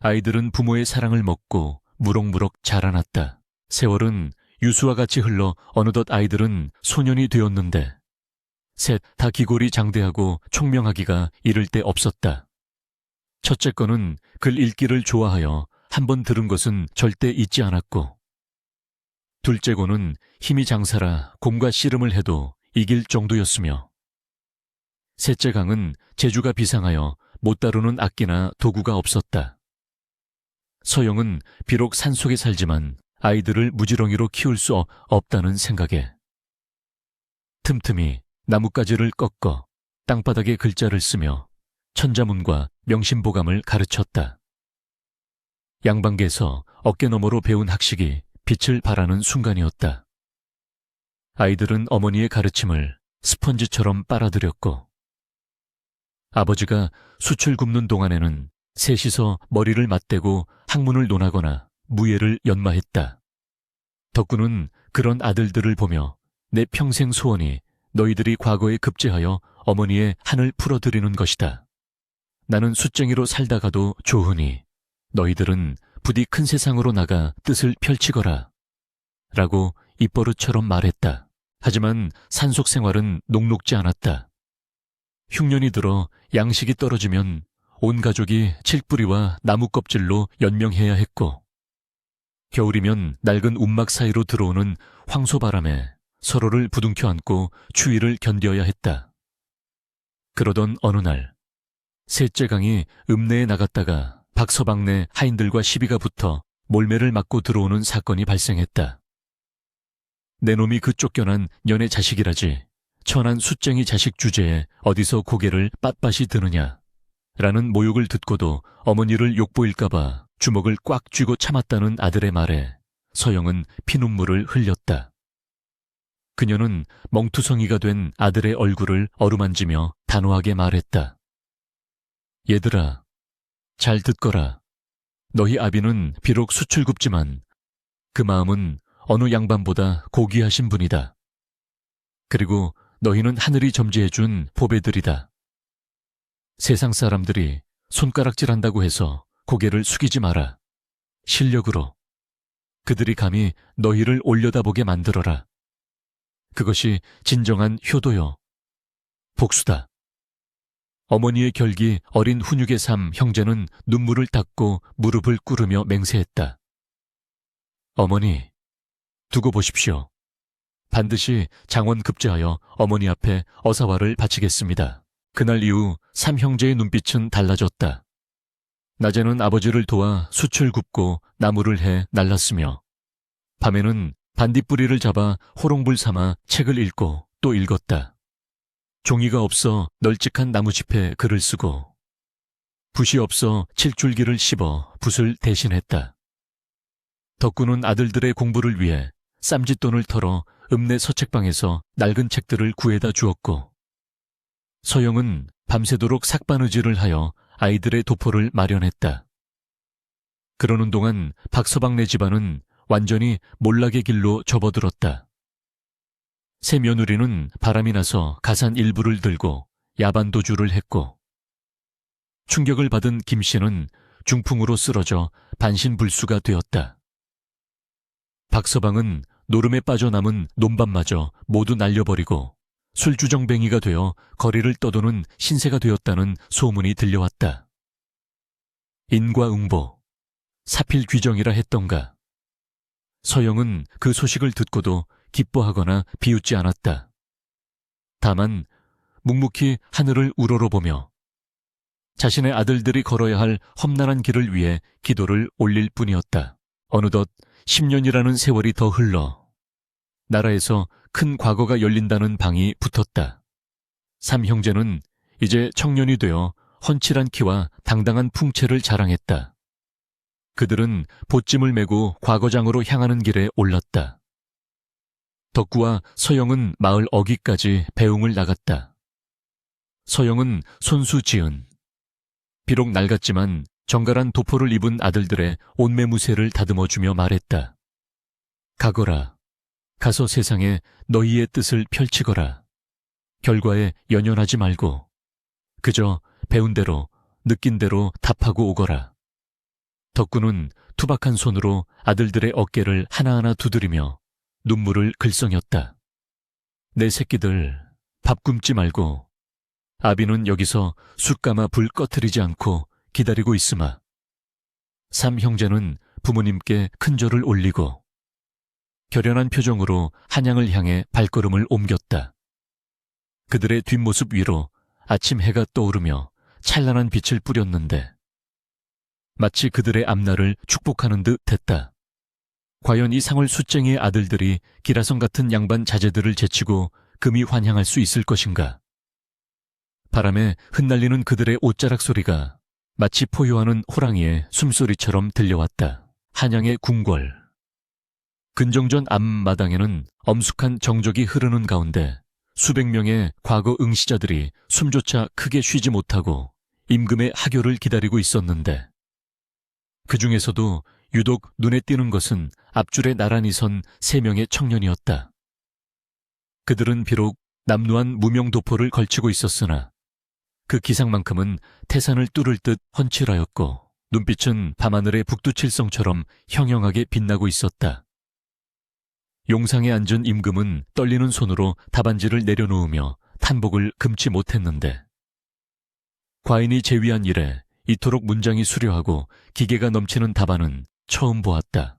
아이들은 부모의 사랑을 먹고 무럭무럭 자라났다. 세월은 유수와 같이 흘러 어느덧 아이들은 소년이 되었는데 셋 다 기골이 장대하고 총명하기가 이를 데 없었다. 첫째 거는 글 읽기를 좋아하여 한 번 들은 것은 절대 잊지 않았고 둘째 거는 힘이 장사라 곰과 씨름을 해도 이길 정도였으며 셋째 강은 재주가 비상하여 못 다루는 악기나 도구가 없었다. 서영은 비록 산속에 살지만 아이들을 무지렁이로 키울 수 없다는 생각에 틈틈이 나뭇가지를 꺾어 땅바닥에 글자를 쓰며 천자문과 명심보감을 가르쳤다. 양반계에서 어깨너머로 배운 학식이 빛을 발하는 순간이었다. 아이들은 어머니의 가르침을 스펀지처럼 빨아들였고 아버지가 숯을 굽는 동안에는 셋이서 머리를 맞대고 학문을 논하거나 무예를 연마했다. 덕구는 그런 아들들을 보며 내 평생 소원이 너희들이 과거에 급제하여 어머니의 한을 풀어드리는 것이다. 나는 숫쟁이로 살다가도 좋으니 너희들은 부디 큰 세상으로 나가 뜻을 펼치거라. 라고 입버릇처럼 말했다. 하지만 산속 생활은 녹록지 않았다. 흉년이 들어 양식이 떨어지면 온 가족이 칡뿌리와 나무 껍질로 연명해야 했고, 겨울이면 낡은 움막 사이로 들어오는 황소바람에 서로를 부둥켜 안고 추위를 견뎌야 했다. 그러던 어느 날, 셋째 강이 읍내에 나갔다가 박서방네 하인들과 시비가 붙어 몰매를 맞고 들어오는 사건이 발생했다. 내 놈이 그 쫓겨난 년의 자식이라지 천한 숫쟁이 자식 주제에 어디서 고개를 빳빳이 드느냐 라는 모욕을 듣고도 어머니를 욕보일까봐 주먹을 꽉 쥐고 참았다는 아들의 말에 서영은 피눈물을 흘렸다. 그녀는 멍투성이가 된 아들의 얼굴을 어루만지며 단호하게 말했다. 얘들아, 잘 듣거라. 너희 아비는 비록 수출굽지만 그 마음은 어느 양반보다 고귀하신 분이다. 그리고 너희는 하늘이 점지해준 보배들이다. 세상 사람들이 손가락질한다고 해서 고개를 숙이지 마라. 실력으로 그들이 감히 너희를 올려다보게 만들어라. 그것이 진정한 효도요, 복수다. 어머니의 결기 어린 훈육의 삶 형제는 눈물을 닦고 무릎을 꿇으며 맹세했다. 어머니, 두고 보십시오. 반드시 장원급제하여 어머니 앞에 어사화를 바치겠습니다. 그날 이후 삼형제의 눈빛은 달라졌다. 낮에는 아버지를 도와 숯을 굽고 나무를 해 날랐으며, 밤에는 반딧불이를 잡아 호롱불 삼아 책을 읽고 또 읽었다. 종이가 없어 널찍한 나무짚에 글을 쓰고, 붓이 없어 칠줄기를 씹어 붓을 대신했다. 덕구는 아들들의 공부를 위해 쌈짓돈을 털어 읍내 서책방에서 낡은 책들을 구해다 주었고, 서영은 밤새도록 삭바느질을 하여 아이들의 도포를 마련했다. 그러는 동안 박서방네 집안은 완전히 몰락의 길로 접어들었다. 새 며느리는 바람이 나서 가산 일부를 들고 야반도주를 했고, 충격을 받은 김씨는 중풍으로 쓰러져 반신불수가 되었다. 박서방은 노름에 빠져남은 논밭마저 모두 날려버리고 술주정뱅이가 되어 거리를 떠도는 신세가 되었다는 소문이 들려왔다. 인과응보, 사필귀정이라 했던가. 서영은 그 소식을 듣고도 기뻐하거나 비웃지 않았다. 다만 묵묵히 하늘을 우러러보며 자신의 아들들이 걸어야 할 험난한 길을 위해 기도를 올릴 뿐이었다. 어느덧 10년이라는 세월이 더 흘러 나라에서 큰 과거가 열린다는 방이 붙었다. 삼형제는 이제 청년이 되어 훤칠한 키와 당당한 풍채를 자랑했다. 그들은 보찜을 메고 과거장으로 향하는 길에 올랐다. 덕구와 서영은 마을 어귀까지 배웅을 나갔다. 서영은 손수 지은, 비록 낡았지만 정갈한 도포를 입은 아들들의 온매무새를 다듬어주며 말했다. 가거라. 가서 세상에 너희의 뜻을 펼치거라. 결과에 연연하지 말고 그저 배운 대로 느낀 대로 답하고 오거라. 덕구는 투박한 손으로 아들들의 어깨를 하나하나 두드리며 눈물을 글썽였다. 내 새끼들, 밥 굶지 말고 아비는 여기서 숯 감아 불 꺼트리지 않고 기다리고 있으마. 삼형제는 부모님께 큰 절을 올리고 결연한 표정으로 한양을 향해 발걸음을 옮겼다. 그들의 뒷모습 위로 아침 해가 떠오르며 찬란한 빛을 뿌렸는데 마치 그들의 앞날을 축복하는 듯 했다. 과연 이 상월 숫쟁이의 아들들이 기라성 같은 양반 자제들을 제치고 금이 환향할 수 있을 것인가? 바람에 흩날리는 그들의 옷자락 소리가 마치 포효하는 호랑이의 숨소리처럼 들려왔다. 한양의 궁궐. 근정전 앞마당에는 엄숙한 정적이 흐르는 가운데 수백 명의 과거 응시자들이 숨조차 크게 쉬지 못하고 임금의 하교를 기다리고 있었는데, 그 중에서도 유독 눈에 띄는 것은 앞줄에 나란히 선 3명의 청년이었다. 그들은 비록 남루한 무명도포를 걸치고 있었으나 그 기상만큼은 태산을 뚫을 듯 훤칠하였고 눈빛은 밤하늘의 북두칠성처럼 형형하게 빛나고 있었다. 용상에 앉은 임금은 떨리는 손으로 답안지를 내려놓으며 탄복을 금치 못했는데 과인이 제위한 이래 이토록 문장이 수려하고 기계가 넘치는 답안은 처음 보았다.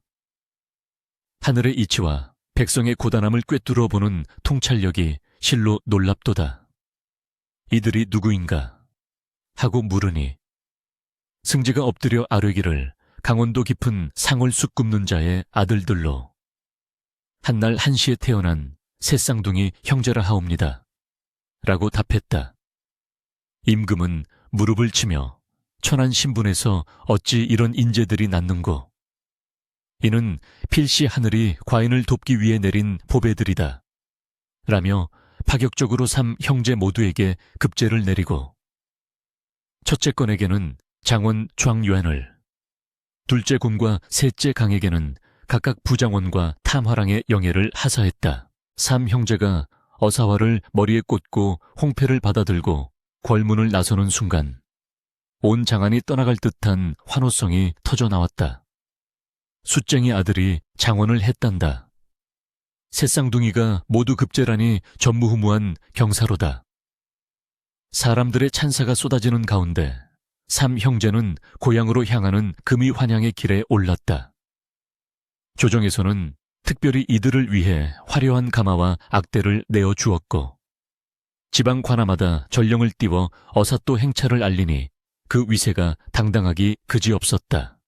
하늘의 이치와 백성의 고단함을 꿰뚫어 보는 통찰력이 실로 놀랍도다. 이들이 누구인가 하고 물으니 승지가 엎드려 아뢰기를 강원도 깊은 상월숲 굽는 자의 아들들로 한날 한시에 태어난 새 쌍둥이 형제라 하옵니다. 라고 답했다. 임금은 무릎을 치며 천한 신분에서 어찌 이런 인재들이 낳는고 이는 필시 하늘이 과인을 돕기 위해 내린 보배들이다. 라며 파격적으로 삼 형제 모두에게 급제를 내리고 첫째 건에게는 장원 좌유안을, 둘째 군과 셋째 강에게는 각각 부장원과 탐화랑의 영예를 하사했다. 삼 형제가 어사화를 머리에 꽂고 홍패를 받아들고 궐문을 나서는 순간 온 장안이 떠나갈 듯한 환호성이 터져나왔다. 숫쟁이 아들이 장원을 했단다. 새 쌍둥이가 모두 급제라니 전무후무한 경사로다. 사람들의 찬사가 쏟아지는 가운데 삼 형제는 고향으로 향하는 금이 환향의 길에 올랐다. 조정에서는 특별히 이들을 위해 화려한 가마와 악대를 내어 주었고 지방 관하마다 전령을 띄워 어사또 행차를 알리니 그 위세가 당당하기 그지없었다.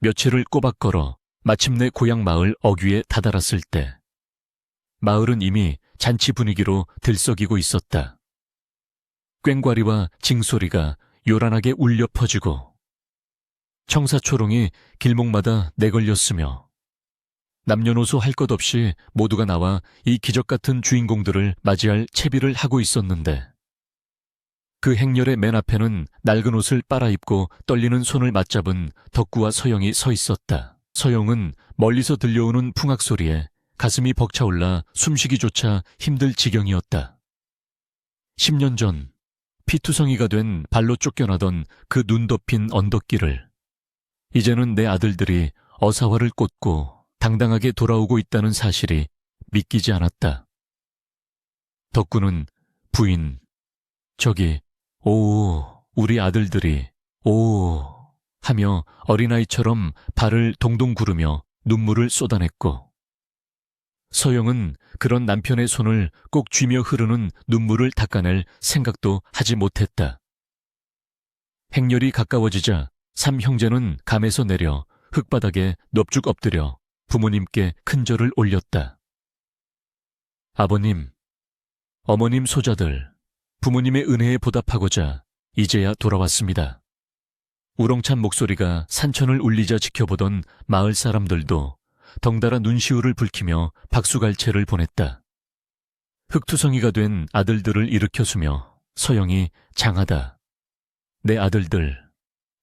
며칠을 꼬박 걸어 마침내 고향 마을 어귀에 다다랐을 때 마을은 이미 잔치 분위기로 들썩이고 있었다. 꽹과리와 징소리가 요란하게 울려 퍼지고 청사초롱이 길목마다 내걸렸으며 남녀노소 할 것 없이 모두가 나와 이 기적같은 주인공들을 맞이할 채비를 하고 있었는데 그 행렬의 맨 앞에는 낡은 옷을 빨아입고 떨리는 손을 맞잡은 덕구와 서영이 서 있었다. 서영은 멀리서 들려오는 풍악 소리에 가슴이 벅차올라 숨쉬기조차 힘들 지경이었다. 10년 전 피투성이가 된 발로 쫓겨나던 그 눈 덮인 언덕길을 이제는 내 아들들이 어사화를 꽂고 당당하게 돌아오고 있다는 사실이 믿기지 않았다. 덕구는 부인, 저기, 우리 아들들이, 하며 어린아이처럼 발을 동동 구르며 눈물을 쏟아냈고 서영은 그런 남편의 손을 꼭 쥐며 흐르는 눈물을 닦아낼 생각도 하지 못했다. 행렬이 가까워지자 삼 형제는 감에서 내려 흙바닥에 넙죽 엎드려 부모님께 큰 절을 올렸다. 아버님, 어머님 소자들, 부모님의 은혜에 보답하고자 이제야 돌아왔습니다. 우렁찬 목소리가 산천을 울리자 지켜보던 마을 사람들도 덩달아 눈시울을 붉히며 박수갈채를 보냈다. 흑투성이가 된 아들들을 일으켜주며 서영이 장하다. 내 아들들,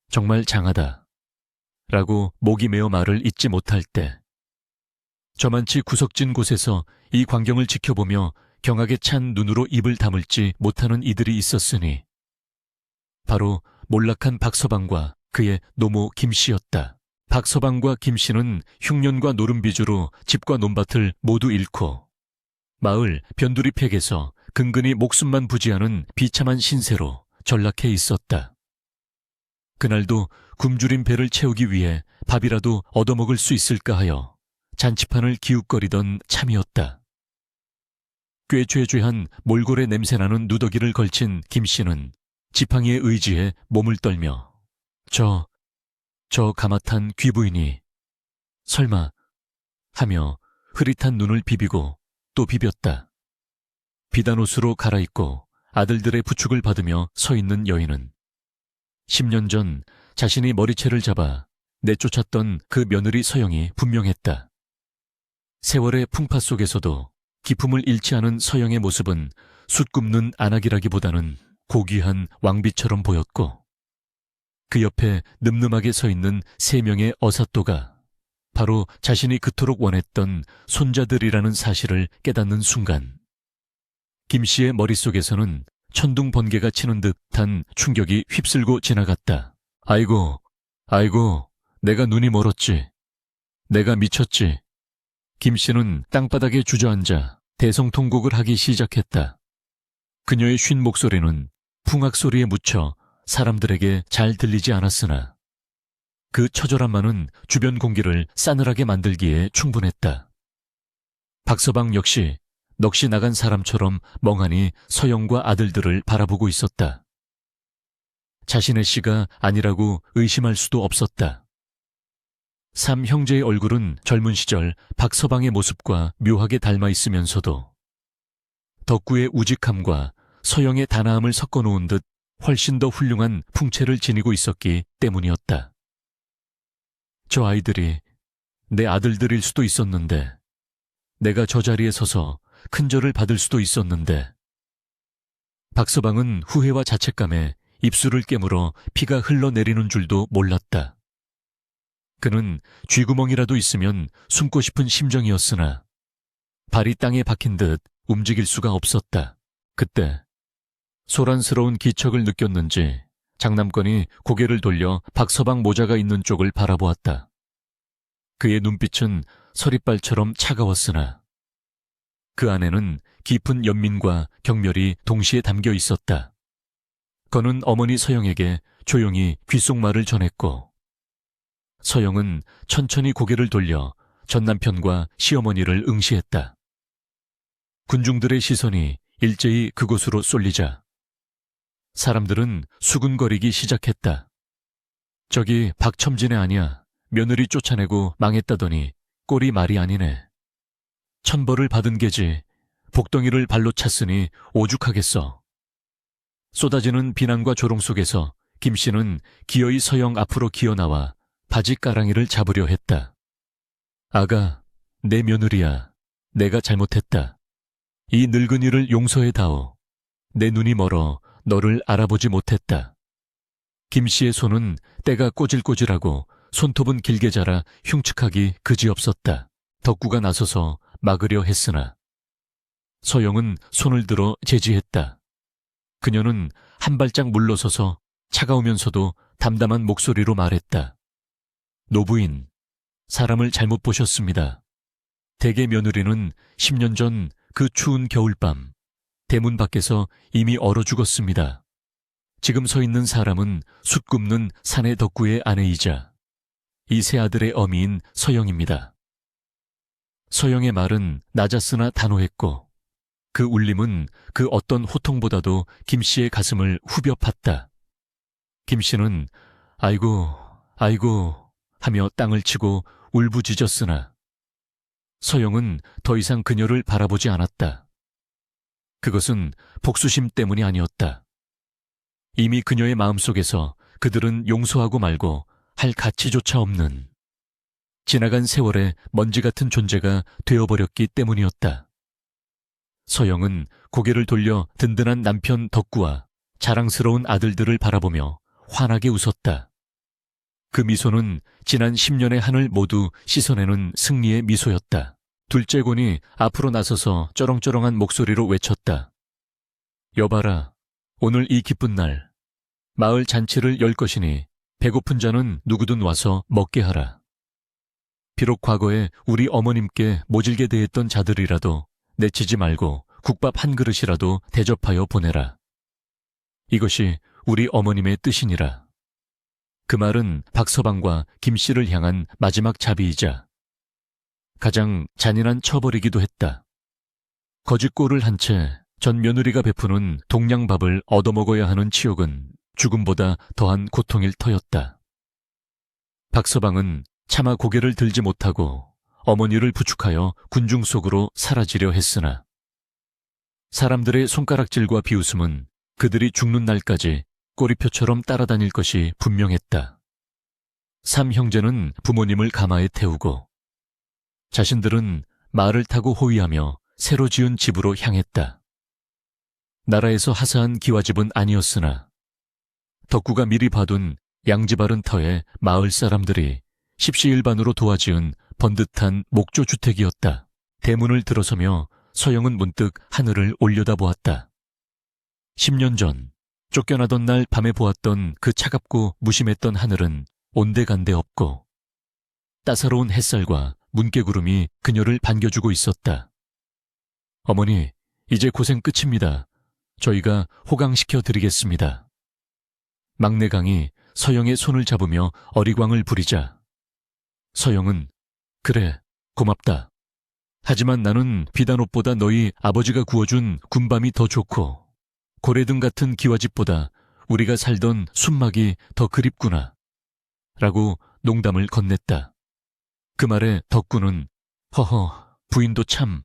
정말 장하다. 라고 목이 메어 말을 잇지 못할 때 저만치 구석진 곳에서 이 광경을 지켜보며 경악에 찬 눈으로 입을 다물지 못하는 이들이 있었으니 바로 몰락한 박서방과 그의 노모 김씨였다. 박서방과 김씨는 흉년과 노름비주로 집과 논밭을 모두 잃고 마을 변두리팩에서 근근히 목숨만 부지하는 비참한 신세로 전락해 있었다. 그날도 굶주린 배를 채우기 위해 밥이라도 얻어먹을 수 있을까 하여 잔치판을 기웃거리던 참이었다. 꾀죄죄한 몰골에 냄새나는 누더기를 걸친 김씨는 지팡이에 의지해 몸을 떨며 저 가마탄 귀부인이 설마 하며 흐릿한 눈을 비비고 또 비볐다. 비단 옷으로 갈아입고 아들들의 부축을 받으며 서 있는 여인은 10년 전 자신이 머리채를 잡아 내쫓았던 그 며느리 서영이 분명했다. 세월의 풍파 속에서도 기품을 잃지 않은 서영의 모습은 숯 굽는 안악이라기보다는 고귀한 왕비처럼 보였고 그 옆에 늠름하게 서 있는 3명의 어사또가 바로 자신이 그토록 원했던 손자들이라는 사실을 깨닫는 순간 김씨의 머릿속에서는 천둥 번개가 치는 듯한 충격이 휩쓸고 지나갔다. 아이고, 아이고, 내가 눈이 멀었지. 내가 미쳤지. 김 씨는 땅바닥에 주저앉아 대성통곡을 하기 시작했다. 그녀의 쉰 목소리는 풍악 소리에 묻혀 사람들에게 잘 들리지 않았으나 그 처절함만은 주변 공기를 싸늘하게 만들기에 충분했다. 박서방 역시 넋이 나간 사람처럼 멍하니 서영과 아들들을 바라보고 있었다. 자신의 씨가 아니라고 의심할 수도 없었다. 삼 형제의 얼굴은 젊은 시절 박서방의 모습과 묘하게 닮아 있으면서도 덕구의 우직함과 서영의 단아함을 섞어놓은 듯 훨씬 더 훌륭한 풍채를 지니고 있었기 때문이었다. 저 아이들이 내 아들들일 수도 있었는데, 내가 저 자리에 서서 큰절을 받을 수도 있었는데. 박서방은 후회와 자책감에 입술을 깨물어 피가 흘러내리는 줄도 몰랐다. 그는 쥐구멍이라도 있으면 숨고 싶은 심정이었으나 발이 땅에 박힌 듯 움직일 수가 없었다. 그때 소란스러운 기척을 느꼈는지 장남권이 고개를 돌려 박서방 모자가 있는 쪽을 바라보았다. 그의 눈빛은 서리발처럼 차가웠으나 그 안에는 깊은 연민과 경멸이 동시에 담겨 있었다. 그는 어머니 서영에게 조용히 귓속말을 전했고 서영은 천천히 고개를 돌려 전남편과 시어머니를 응시했다. 군중들의 시선이 일제히 그곳으로 쏠리자 사람들은 수군거리기 시작했다. 저기 박첨진애 아니야. 며느리 쫓아내고 망했다더니 꼴이 말이 아니네. 천벌을 받은 게지. 복덩이를 발로 찼으니 오죽하겠어. 쏟아지는 비난과 조롱 속에서 김 씨는 기어이 서영 앞으로 기어나와 바지가랑이를 잡으려 했다. 아가, 내 며느리야. 내가 잘못했다. 이 늙은이를 용서해다오. 내 눈이 멀어 너를 알아보지 못했다. 김 씨의 손은 때가 꼬질꼬질하고 손톱은 길게 자라 흉측하기 그지없었다. 덕구가 나서서 막으려 했으나 서영은 손을 들어 제지했다. 그녀는 한 발짝 물러서서 차가우면서도 담담한 목소리로 말했다. 노부인, 사람을 잘못 보셨습니다. 대개 며느리는 10년 전 그 추운 겨울밤 대문 밖에서 이미 얼어 죽었습니다. 지금 서 있는 사람은 숯 굽는 사내 덕구의 아내이자 이 세 아들의 어미인 서영입니다. 서영의 말은 낮았으나 단호했고 그 울림은 그 어떤 호통보다도 김 씨의 가슴을 후벼 팠다. 김 씨는 아이고, 아이고 하며 땅을 치고 울부짖었으나 서영은 더 이상 그녀를 바라보지 않았다. 그것은 복수심 때문이 아니었다. 이미 그녀의 마음속에서 그들은 용서하고 말고 할 가치조차 없는 지나간 세월의 먼지 같은 존재가 되어버렸기 때문이었다. 서영은 고개를 돌려 든든한 남편 덕구와 자랑스러운 아들들을 바라보며 환하게 웃었다. 그 미소는 지난 10년의 한을 모두 씻어내는 승리의 미소였다. 둘째 곤이 앞으로 나서서 쩌렁쩌렁한 목소리로 외쳤다. 여봐라, 오늘 이 기쁜 날 마을 잔치를 열 것이니 배고픈 자는 누구든 와서 먹게 하라. 비록 과거에 우리 어머님께 모질게 대했던 자들이라도 내치지 말고 국밥 한 그릇이라도 대접하여 보내라. 이것이 우리 어머님의 뜻이니라. 그 말은 박서방과 김 씨를 향한 마지막 자비이자 가장 잔인한 처벌이기도 했다. 거짓골을 한 채 전 며느리가 베푸는 동량밥을 얻어먹어야 하는 치욕은 죽음보다 더한 고통일 터였다. 박서방은 차마 고개를 들지 못하고 어머니를 부축하여 군중 속으로 사라지려 했으나 사람들의 손가락질과 비웃음은 그들이 죽는 날까지 꼬리표처럼 따라다닐 것이 분명했다. 삼 형제는 부모님을 가마에 태우고 자신들은 말을 타고 호위하며 새로 지은 집으로 향했다. 나라에서 하사한 기와집은 아니었으나 덕구가 미리 봐둔 양지바른 터에 마을 사람들이 십시일반으로 도와지은 번듯한 목조주택이었다. 대문을 들어서며 서영은 문득 하늘을 올려다보았다. 10년 전 쫓겨나던 날 밤에 보았던 그 차갑고 무심했던 하늘은 온데간데 없고 따사로운 햇살과 문개구름이 그녀를 반겨주고 있었다. 어머니, 이제 고생 끝입니다. 저희가 호강시켜 드리겠습니다. 막내강이 서영의 손을 잡으며 어리광을 부리자 서영은 그래, 고맙다. 하지만 나는 비단 옷보다 너희 아버지가 구워준 군밤이 더 좋고 고래등 같은 기와집보다 우리가 살던 순막이 더 그립구나. 라고 농담을 건넸다. 그 말에 덕구는 허허, 부인도 참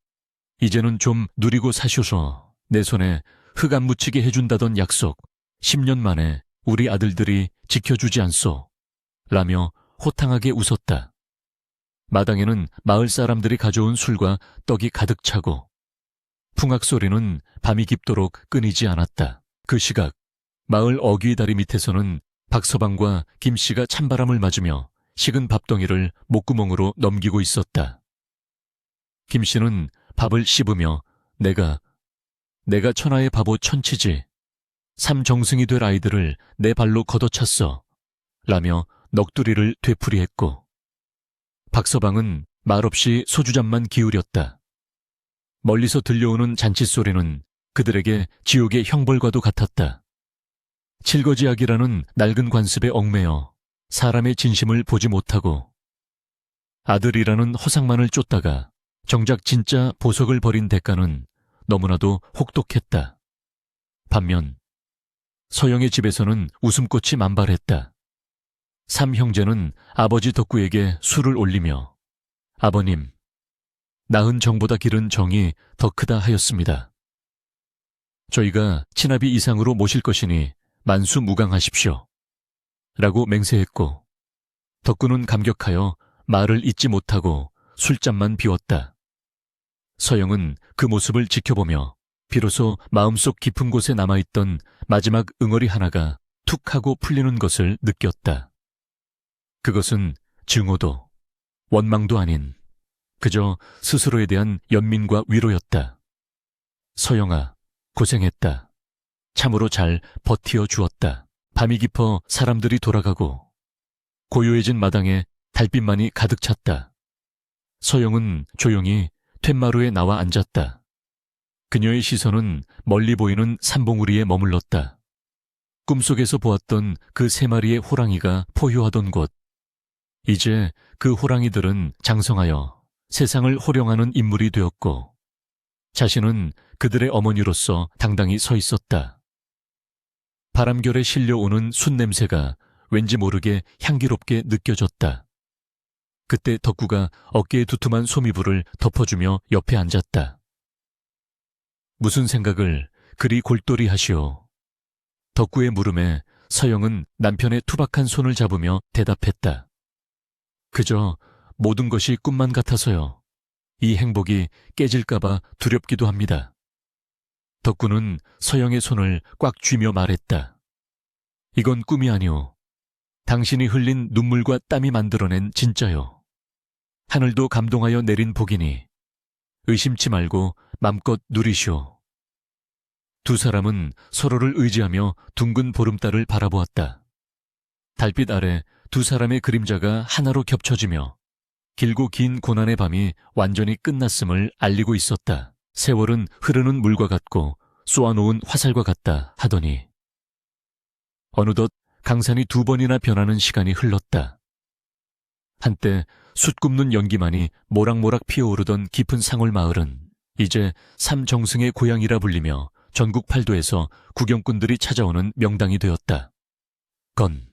이제는 좀 누리고 사쇼서 내 손에 흙 안 묻히게 해준다던 약속 10년 만에 우리 아들들이 지켜주지 않소. 라며 호탕하게 웃었다. 마당에는 마을 사람들이 가져온 술과 떡이 가득 차고 풍악 소리는 밤이 깊도록 끊이지 않았다. 그 시각 마을 어귀 다리 밑에서는 박서방과 김씨가 찬바람을 맞으며 식은 밥덩이를 목구멍으로 넘기고 있었다. 김씨는 밥을 씹으며 내가 천하의 바보 천치지. 삼정승이 될 아이들을 내 발로 걷어찼어. 라며 넋두리를 되풀이했고 박서방은 말없이 소주잔만 기울였다. 멀리서 들려오는 잔칫소리는 그들에게 지옥의 형벌과도 같았다. 칠거지약이라는 낡은 관습에 얽매여 사람의 진심을 보지 못하고 아들이라는 허상만을 쫓다가 정작 진짜 보석을 버린 대가는 너무나도 혹독했다. 반면 서영의 집에서는 웃음꽃이 만발했다. 삼형제는 아버지 덕구에게 술을 올리며 아버님, 낳은 정보다 기른 정이 더 크다 하였습니다. 저희가 친아비 이상으로 모실 것이니 만수무강하십시오. 라고 맹세했고 덕구는 감격하여 말을 잇지 못하고 술잔만 비웠다. 서영은 그 모습을 지켜보며 비로소 마음속 깊은 곳에 남아있던 마지막 응어리 하나가 툭 하고 풀리는 것을 느꼈다. 그것은 증오도 원망도 아닌 그저 스스로에 대한 연민과 위로였다. 서영아, 고생했다. 참으로 잘 버티어 주었다. 밤이 깊어 사람들이 돌아가고 고요해진 마당에 달빛만이 가득 찼다. 서영은 조용히 툇마루에 나와 앉았다. 그녀의 시선은 멀리 보이는 산봉우리에 머물렀다. 꿈속에서 보았던 그 3마리의 호랑이가 포효하던 곳. 이제 그 호랑이들은 장성하여 세상을 호령하는 인물이 되었고 자신은 그들의 어머니로서 당당히 서 있었다. 바람결에 실려오는 숯냄새가 왠지 모르게 향기롭게 느껴졌다. 그때 덕구가 어깨에 두툼한 소미불을 덮어주며 옆에 앉았다. 무슨 생각을 그리 골똘히 하시오. 덕구의 물음에 서영은 남편의 투박한 손을 잡으며 대답했다. 그저 모든 것이 꿈만 같아서요. 이 행복이 깨질까봐 두렵기도 합니다. 덕구는 서영의 손을 꽉 쥐며 말했다. 이건 꿈이 아니오. 당신이 흘린 눈물과 땀이 만들어낸 진짜요. 하늘도 감동하여 내린 복이니 의심치 말고 맘껏 누리시오. 두 사람은 서로를 의지하며 둥근 보름달을 바라보았다. 달빛 아래 두 사람의 그림자가 하나로 겹쳐지며 길고 긴 고난의 밤이 완전히 끝났음을 알리고 있었다. 세월은 흐르는 물과 같고 쏘아놓은 화살과 같다 하더니 어느덧 강산이 2번이나 변하는 시간이 흘렀다. 한때 숯 굽는 연기만이 모락모락 피어오르던 깊은 상월 마을은 이제 삼정승의 고향이라 불리며 전국 팔도에서 구경꾼들이 찾아오는 명당이 되었다. 곤,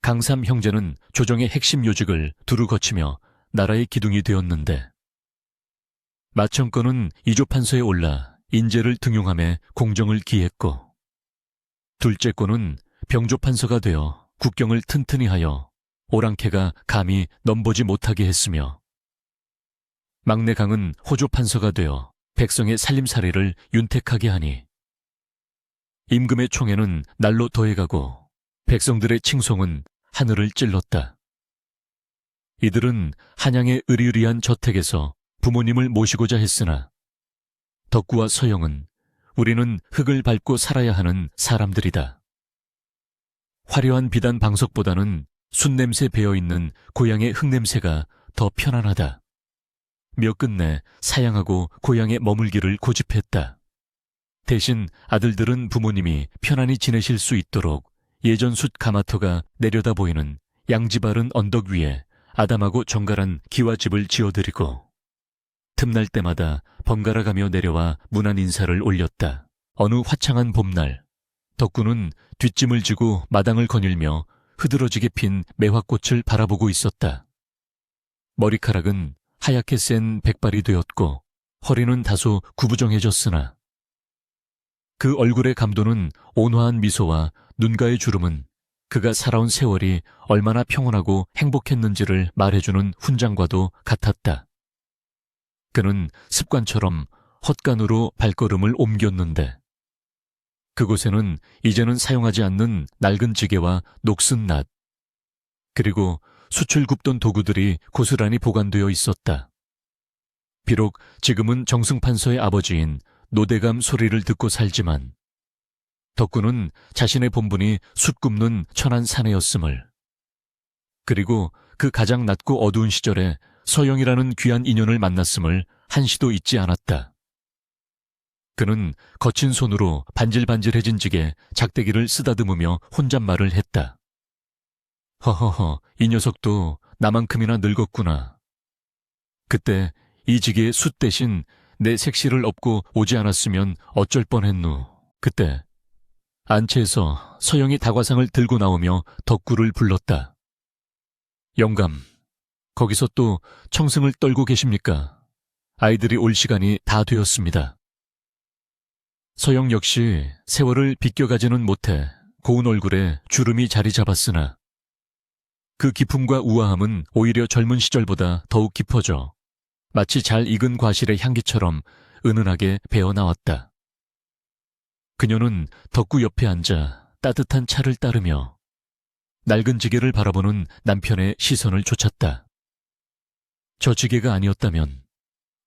강삼 형제는 조정의 핵심 요직을 두루 거치며 나라의 기둥이 되었는데 마천건은 이조판서에 올라 인재를 등용함에 공정을 기했고 둘째건은 병조판서가 되어 국경을 튼튼히 하여 오랑캐가 감히 넘보지 못하게 했으며 막내 강은 호조판서가 되어 백성의 살림살이를 윤택하게 하니 임금의 총애는 날로 더해가고 백성들의 칭송은 하늘을 찔렀다. 이들은 한양의 으리으리한 저택에서 부모님을 모시고자 했으나 덕구와 서영은 우리는 흙을 밟고 살아야 하는 사람들이다. 화려한 비단 방석보다는 숯냄새 배어있는 고향의 흙냄새가 더 편안하다. 며 끝내 사양하고 고향에 머물기를 고집했다. 대신 아들들은 부모님이 편안히 지내실 수 있도록 예전 숯 가마터가 내려다 보이는 양지바른 언덕 위에 아담하고 정갈한 기와집을 지어드리고 틈날 때마다 번갈아 가며 내려와 문안 인사를 올렸다. 어느 화창한 봄날, 덕구는 뒷짐을 지고 마당을 거닐며 흐드러지게 핀 매화꽃을 바라보고 있었다. 머리카락은 하얗게 센 백발이 되었고 허리는 다소 구부정해졌으나 그 얼굴의 감도는 온화한 미소와 눈가의 주름은 그가 살아온 세월이 얼마나 평온하고 행복했는지를 말해주는 훈장과도 같았다. 그는 습관처럼 헛간으로 발걸음을 옮겼는데 그곳에는 이제는 사용하지 않는 낡은 지게와 녹슨 낫, 그리고 숯을 굽던 도구들이 고스란히 보관되어 있었다. 비록 지금은 정승판서의 아버지인 노대감 소리를 듣고 살지만 덕구는 자신의 본분이 숯 굽는 천한 사내였음을, 그리고 그 가장 낮고 어두운 시절에 서영이라는 귀한 인연을 만났음을 한시도 잊지 않았다. 그는 거친 손으로 반질반질해진 지게 작대기를 쓰다듬으며 혼잣말을 했다. 허허허, 이 녀석도 나만큼이나 늙었구나. 그때 이 지게에 숯 대신 내 색시를 업고 오지 않았으면 어쩔 뻔했누. 그때 안채에서 서영이 다과상을 들고 나오며 덕구를 불렀다. 영감, 거기서 또 청승을 떨고 계십니까? 아이들이 올 시간이 다 되었습니다. 서영 역시 세월을 비껴가지는 못해 고운 얼굴에 주름이 자리 잡았으나 그 기품과 우아함은 오히려 젊은 시절보다 더욱 깊어져 마치 잘 익은 과실의 향기처럼 은은하게 배어나왔다. 그녀는 덕구 옆에 앉아 따뜻한 차를 따르며 낡은 지게를 바라보는 남편의 시선을 쫓았다. 저 지게가 아니었다면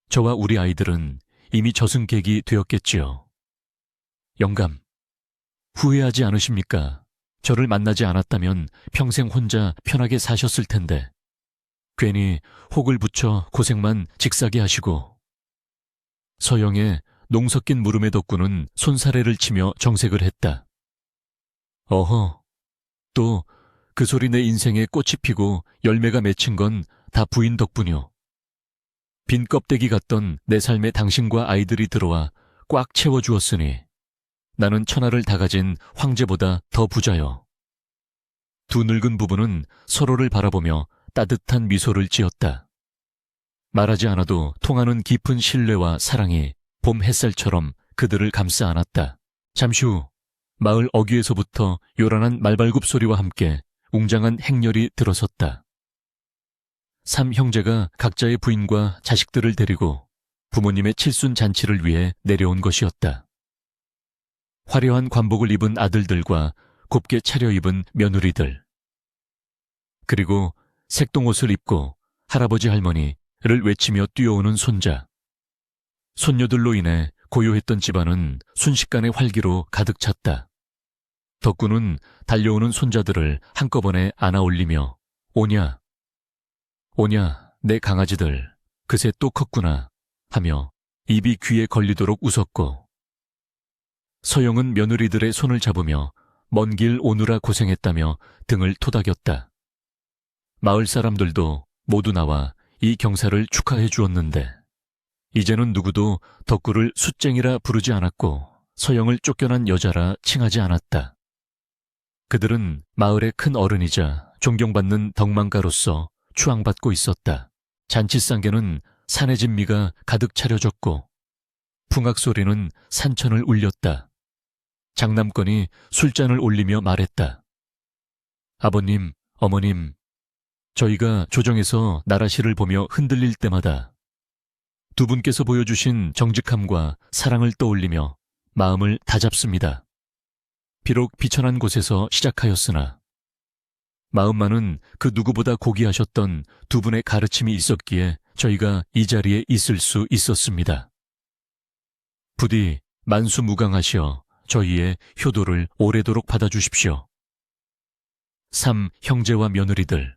저와 우리 아이들은 이미 저승객이 되었겠지요. 영감, 후회하지 않으십니까? 저를 만나지 않았다면 평생 혼자 편하게 사셨을 텐데 괜히 혹을 붙여 고생만 직사게 하시고. 서영의 농 섞인 물음에 덕구는 손사래를 치며 정색을 했다. 어허, 또 그 소리 내 인생에 꽃이 피고 열매가 맺힌 건 다 부인 덕분이요. 빈 껍데기 같던 내 삶에 당신과 아이들이 들어와 꽉 채워주었으니 나는 천하를 다 가진 황제보다 더 부자요. 두 늙은 부부는 서로를 바라보며 따뜻한 미소를 지었다. 말하지 않아도 통하는 깊은 신뢰와 사랑이 봄 햇살처럼 그들을 감싸 안았다. 잠시 후 마을 어귀에서부터 요란한 말발굽 소리와 함께 웅장한 행렬이 들어섰다. 3형제가 각자의 부인과 자식들을 데리고 부모님의 칠순 잔치를 위해 내려온 것이었다. 화려한 관복을 입은 아들들과 곱게 차려입은 며느리들, 그리고 색동옷을 입고 할아버지 할머니를 외치며 뛰어오는 손자. 손녀들로 인해 고요했던 집안은 순식간에 활기로 가득 찼다. 덕구는 달려오는 손자들을 한꺼번에 안아올리며 오냐, 오냐, 내 강아지들, 그새 또 컸구나 하며 입이 귀에 걸리도록 웃었고, 서영은 며느리들의 손을 잡으며 먼 길 오느라 고생했다며 등을 토닥였다. 마을 사람들도 모두 나와 이 경사를 축하해 주었는데 이제는 누구도 덕구를 숫쟁이라 부르지 않았고 서영을 쫓겨난 여자라 칭하지 않았다. 그들은 마을의 큰 어른이자 존경받는 덕망가로서 추앙받고 있었다. 잔치상계는 산의 진미가 가득 차려졌고 풍악 소리는 산천을 울렸다. 장남권이 술잔을 올리며 말했다. 아버님, 어머님, 저희가 조정에서 나라시를 보며 흔들릴 때마다 두 분께서 보여주신 정직함과 사랑을 떠올리며 마음을 다잡습니다. 비록 비천한 곳에서 시작하였으나 마음만은 그 누구보다 고귀하셨던 두 분의 가르침이 있었기에 저희가 이 자리에 있을 수 있었습니다. 부디 만수무강하시어 저희의 효도를 오래도록 받아주십시오. 3. 형제와 며느리들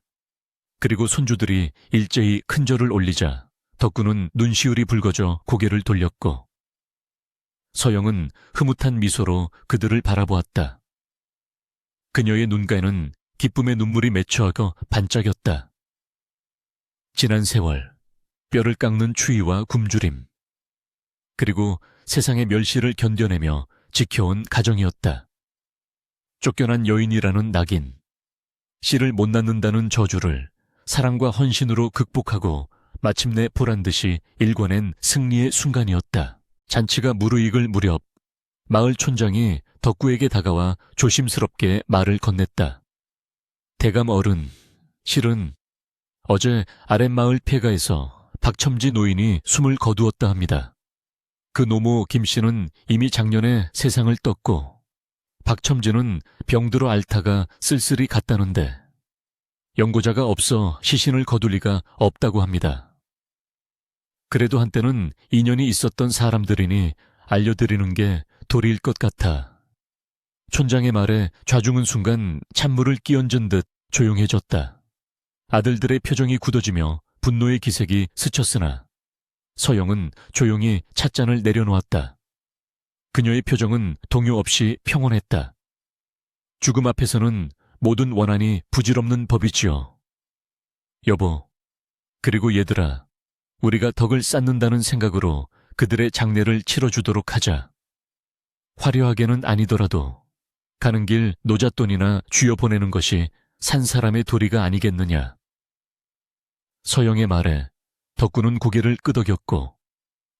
그리고 손주들이 일제히 큰절을 올리자 덕구는 눈시울이 붉어져 고개를 돌렸고 서영은 흐뭇한 미소로 그들을 바라보았다. 그녀의 눈가에는 기쁨의 눈물이 맺혀가 반짝였다. 지난 세월, 뼈를 깎는 추위와 굶주림, 그리고 세상의 멸시를 견뎌내며 지켜온 가정이었다. 쫓겨난 여인이라는 낙인, 씨를 못 낳는다는 저주를 사랑과 헌신으로 극복하고 마침내 보란듯이 일궈낸 승리의 순간이었다. 잔치가 무르익을 무렵 마을 촌장이 덕구에게 다가와 조심스럽게 말을 건넸다. 대감 어른, 실은 어제 아랫마을 폐가에서 박첨지 노인이 숨을 거두었다 합니다. 그 노모 김씨는 이미 작년에 세상을 떴고 박첨지는 병들어 앓다가 쓸쓸히 갔다는데 연고자가 없어 시신을 거둘 리가 없다고 합니다. 그래도 한때는 인연이 있었던 사람들이니 알려드리는 게 도리일 것 같아. 촌장의 말에 좌중은 순간 찬물을 끼얹은 듯 조용해졌다. 아들들의 표정이 굳어지며 분노의 기색이 스쳤으나 서영은 조용히 찻잔을 내려놓았다. 그녀의 표정은 동요 없이 평온했다. 죽음 앞에서는 모든 원한이 부질없는 법이지요. 여보, 그리고 얘들아, 우리가 덕을 쌓는다는 생각으로 그들의 장례를 치러주도록 하자. 화려하게는 아니더라도 가는 길 노잣돈이나 쥐어 보내는 것이 산 사람의 도리가 아니겠느냐. 서영의 말에 덕구는 고개를 끄덕였고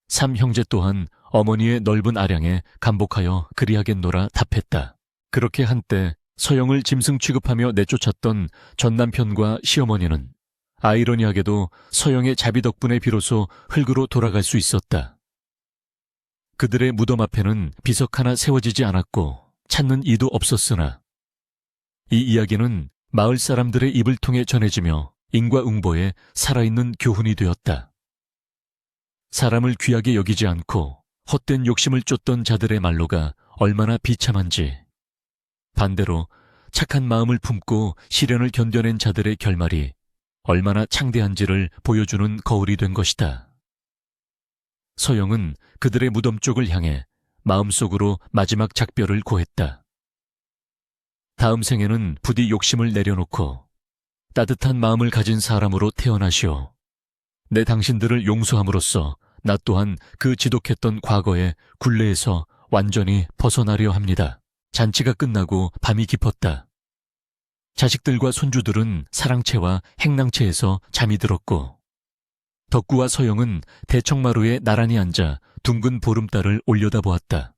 삼형제 또한 어머니의 넓은 아량에 감복하여 그리하겠노라 답했다. 그렇게 한때 서영을 짐승 취급하며 내쫓았던 전남편과 시어머니는 아이러니하게도 서영의 자비 덕분에 비로소 흙으로 돌아갈 수 있었다. 그들의 무덤 앞에는 비석 하나 세워지지 않았고 찾는 이도 없었으나 이 이야기는 마을 사람들의 입을 통해 전해지며 인과응보에 살아있는 교훈이 되었다. 사람을 귀하게 여기지 않고 헛된 욕심을 쫓던 자들의 말로가 얼마나 비참한지, 반대로 착한 마음을 품고 시련을 견뎌낸 자들의 결말이 얼마나 창대한지를 보여주는 거울이 된 것이다. 서영은 그들의 무덤 쪽을 향해 마음속으로 마지막 작별을 고했다. 다음 생에는 부디 욕심을 내려놓고 따뜻한 마음을 가진 사람으로 태어나시오. 내 당신들을 용서함으로써 나 또한 그 지독했던 과거의 굴레에서 완전히 벗어나려 합니다. 잔치가 끝나고 밤이 깊었다. 자식들과 손주들은 사랑채와 행랑채에서 잠이 들었고 덕구와 서영은 대청마루에 나란히 앉아 둥근 보름달을 올려다보았다.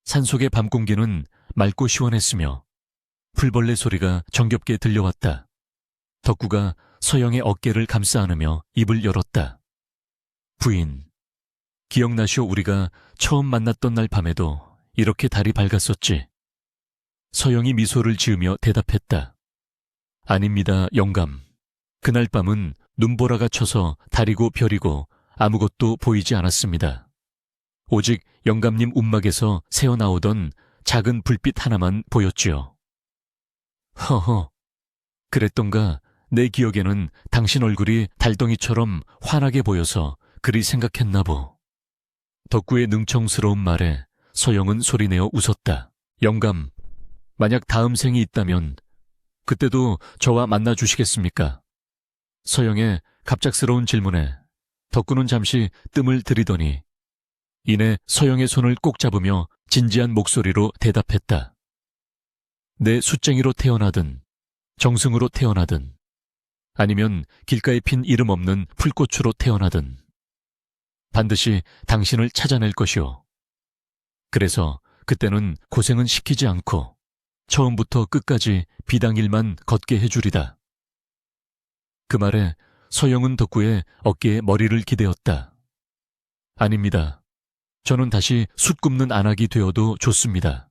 산속의 밤 공기는 맑고 시원했으며 풀벌레 소리가 정겹게 들려왔다. 덕구가 서영의 어깨를 감싸 안으며 입을 열었다. 부인, 기억나시오? 우리가 처음 만났던 날 밤에도 이렇게 달이 밝았었지. 서영이 미소를 지으며 대답했다. 아닙니다, 영감. 그날 밤은 눈보라가 쳐서 달이고 별이고 아무것도 보이지 않았습니다. 오직 영감님 움막에서 새어나오던 작은 불빛 하나만 보였지요. 허허, 그랬던가. 내 기억에는 당신 얼굴이 달덩이처럼 환하게 보여서 그리 생각했나 보. 덕구의 능청스러운 말에 서영은 소리내어 웃었다. 영감, 만약 다음 생이 있다면 그때도 저와 만나 주시겠습니까? 서영의 갑작스러운 질문에 덕구는 잠시 뜸을 들이더니 이내 서영의 손을 꼭 잡으며 진지한 목소리로 대답했다. 내 숫쟁이로 태어나든 정승으로 태어나든 아니면 길가에 핀 이름 없는 풀꽃으로 태어나든 반드시 당신을 찾아낼 것이오. 그래서 그때는 고생은 시키지 않고 처음부터 끝까지 비당일만 걷게 해주리다. 그 말에 서영은 덕구의 어깨에 머리를 기대었다. 아닙니다. 저는 다시 숯 굽는 안악이 되어도 좋습니다.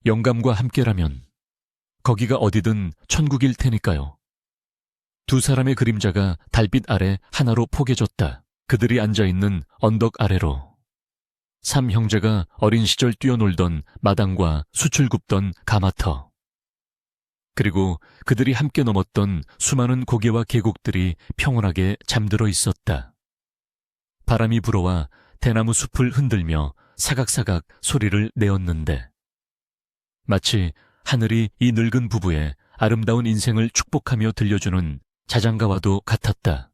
영감과 함께라면 거기가 어디든 천국일 테니까요. 두 사람의 그림자가 달빛 아래 하나로 포개졌다. 그들이 앉아있는 언덕 아래로. 삼형제가 어린 시절 뛰어놀던 마당과 숯을 굽던 가마터, 그리고 그들이 함께 넘었던 수많은 고개와 계곡들이 평온하게 잠들어 있었다. 바람이 불어와 대나무 숲을 흔들며 사각사각 소리를 내었는데 마치 하늘이 이 늙은 부부의 아름다운 인생을 축복하며 들려주는 자장가와도 같았다.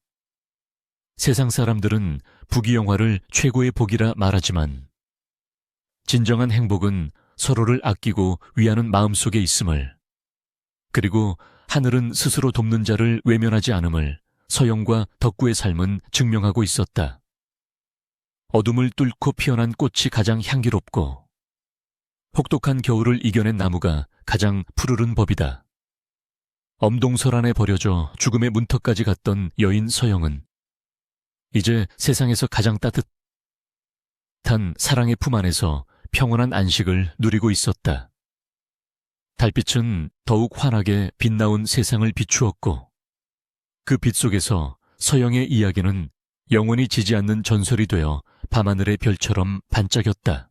세상 사람들은 부귀영화를 최고의 복이라 말하지만 진정한 행복은 서로를 아끼고 위하는 마음속에 있음을, 그리고 하늘은 스스로 돕는 자를 외면하지 않음을 서영과 덕구의 삶은 증명하고 있었다. 어둠을 뚫고 피어난 꽃이 가장 향기롭고 혹독한 겨울을 이겨낸 나무가 가장 푸르른 법이다. 엄동설 안에 버려져 죽음의 문턱까지 갔던 여인 서영은 이제 세상에서 가장 따뜻한 사랑의 품 안에서 평온한 안식을 누리고 있었다. 달빛은 더욱 환하게 빛나온 세상을 비추었고 그 빛 속에서 서영의 이야기는 영원히 지지 않는 전설이 되어 밤하늘의 별처럼 반짝였다.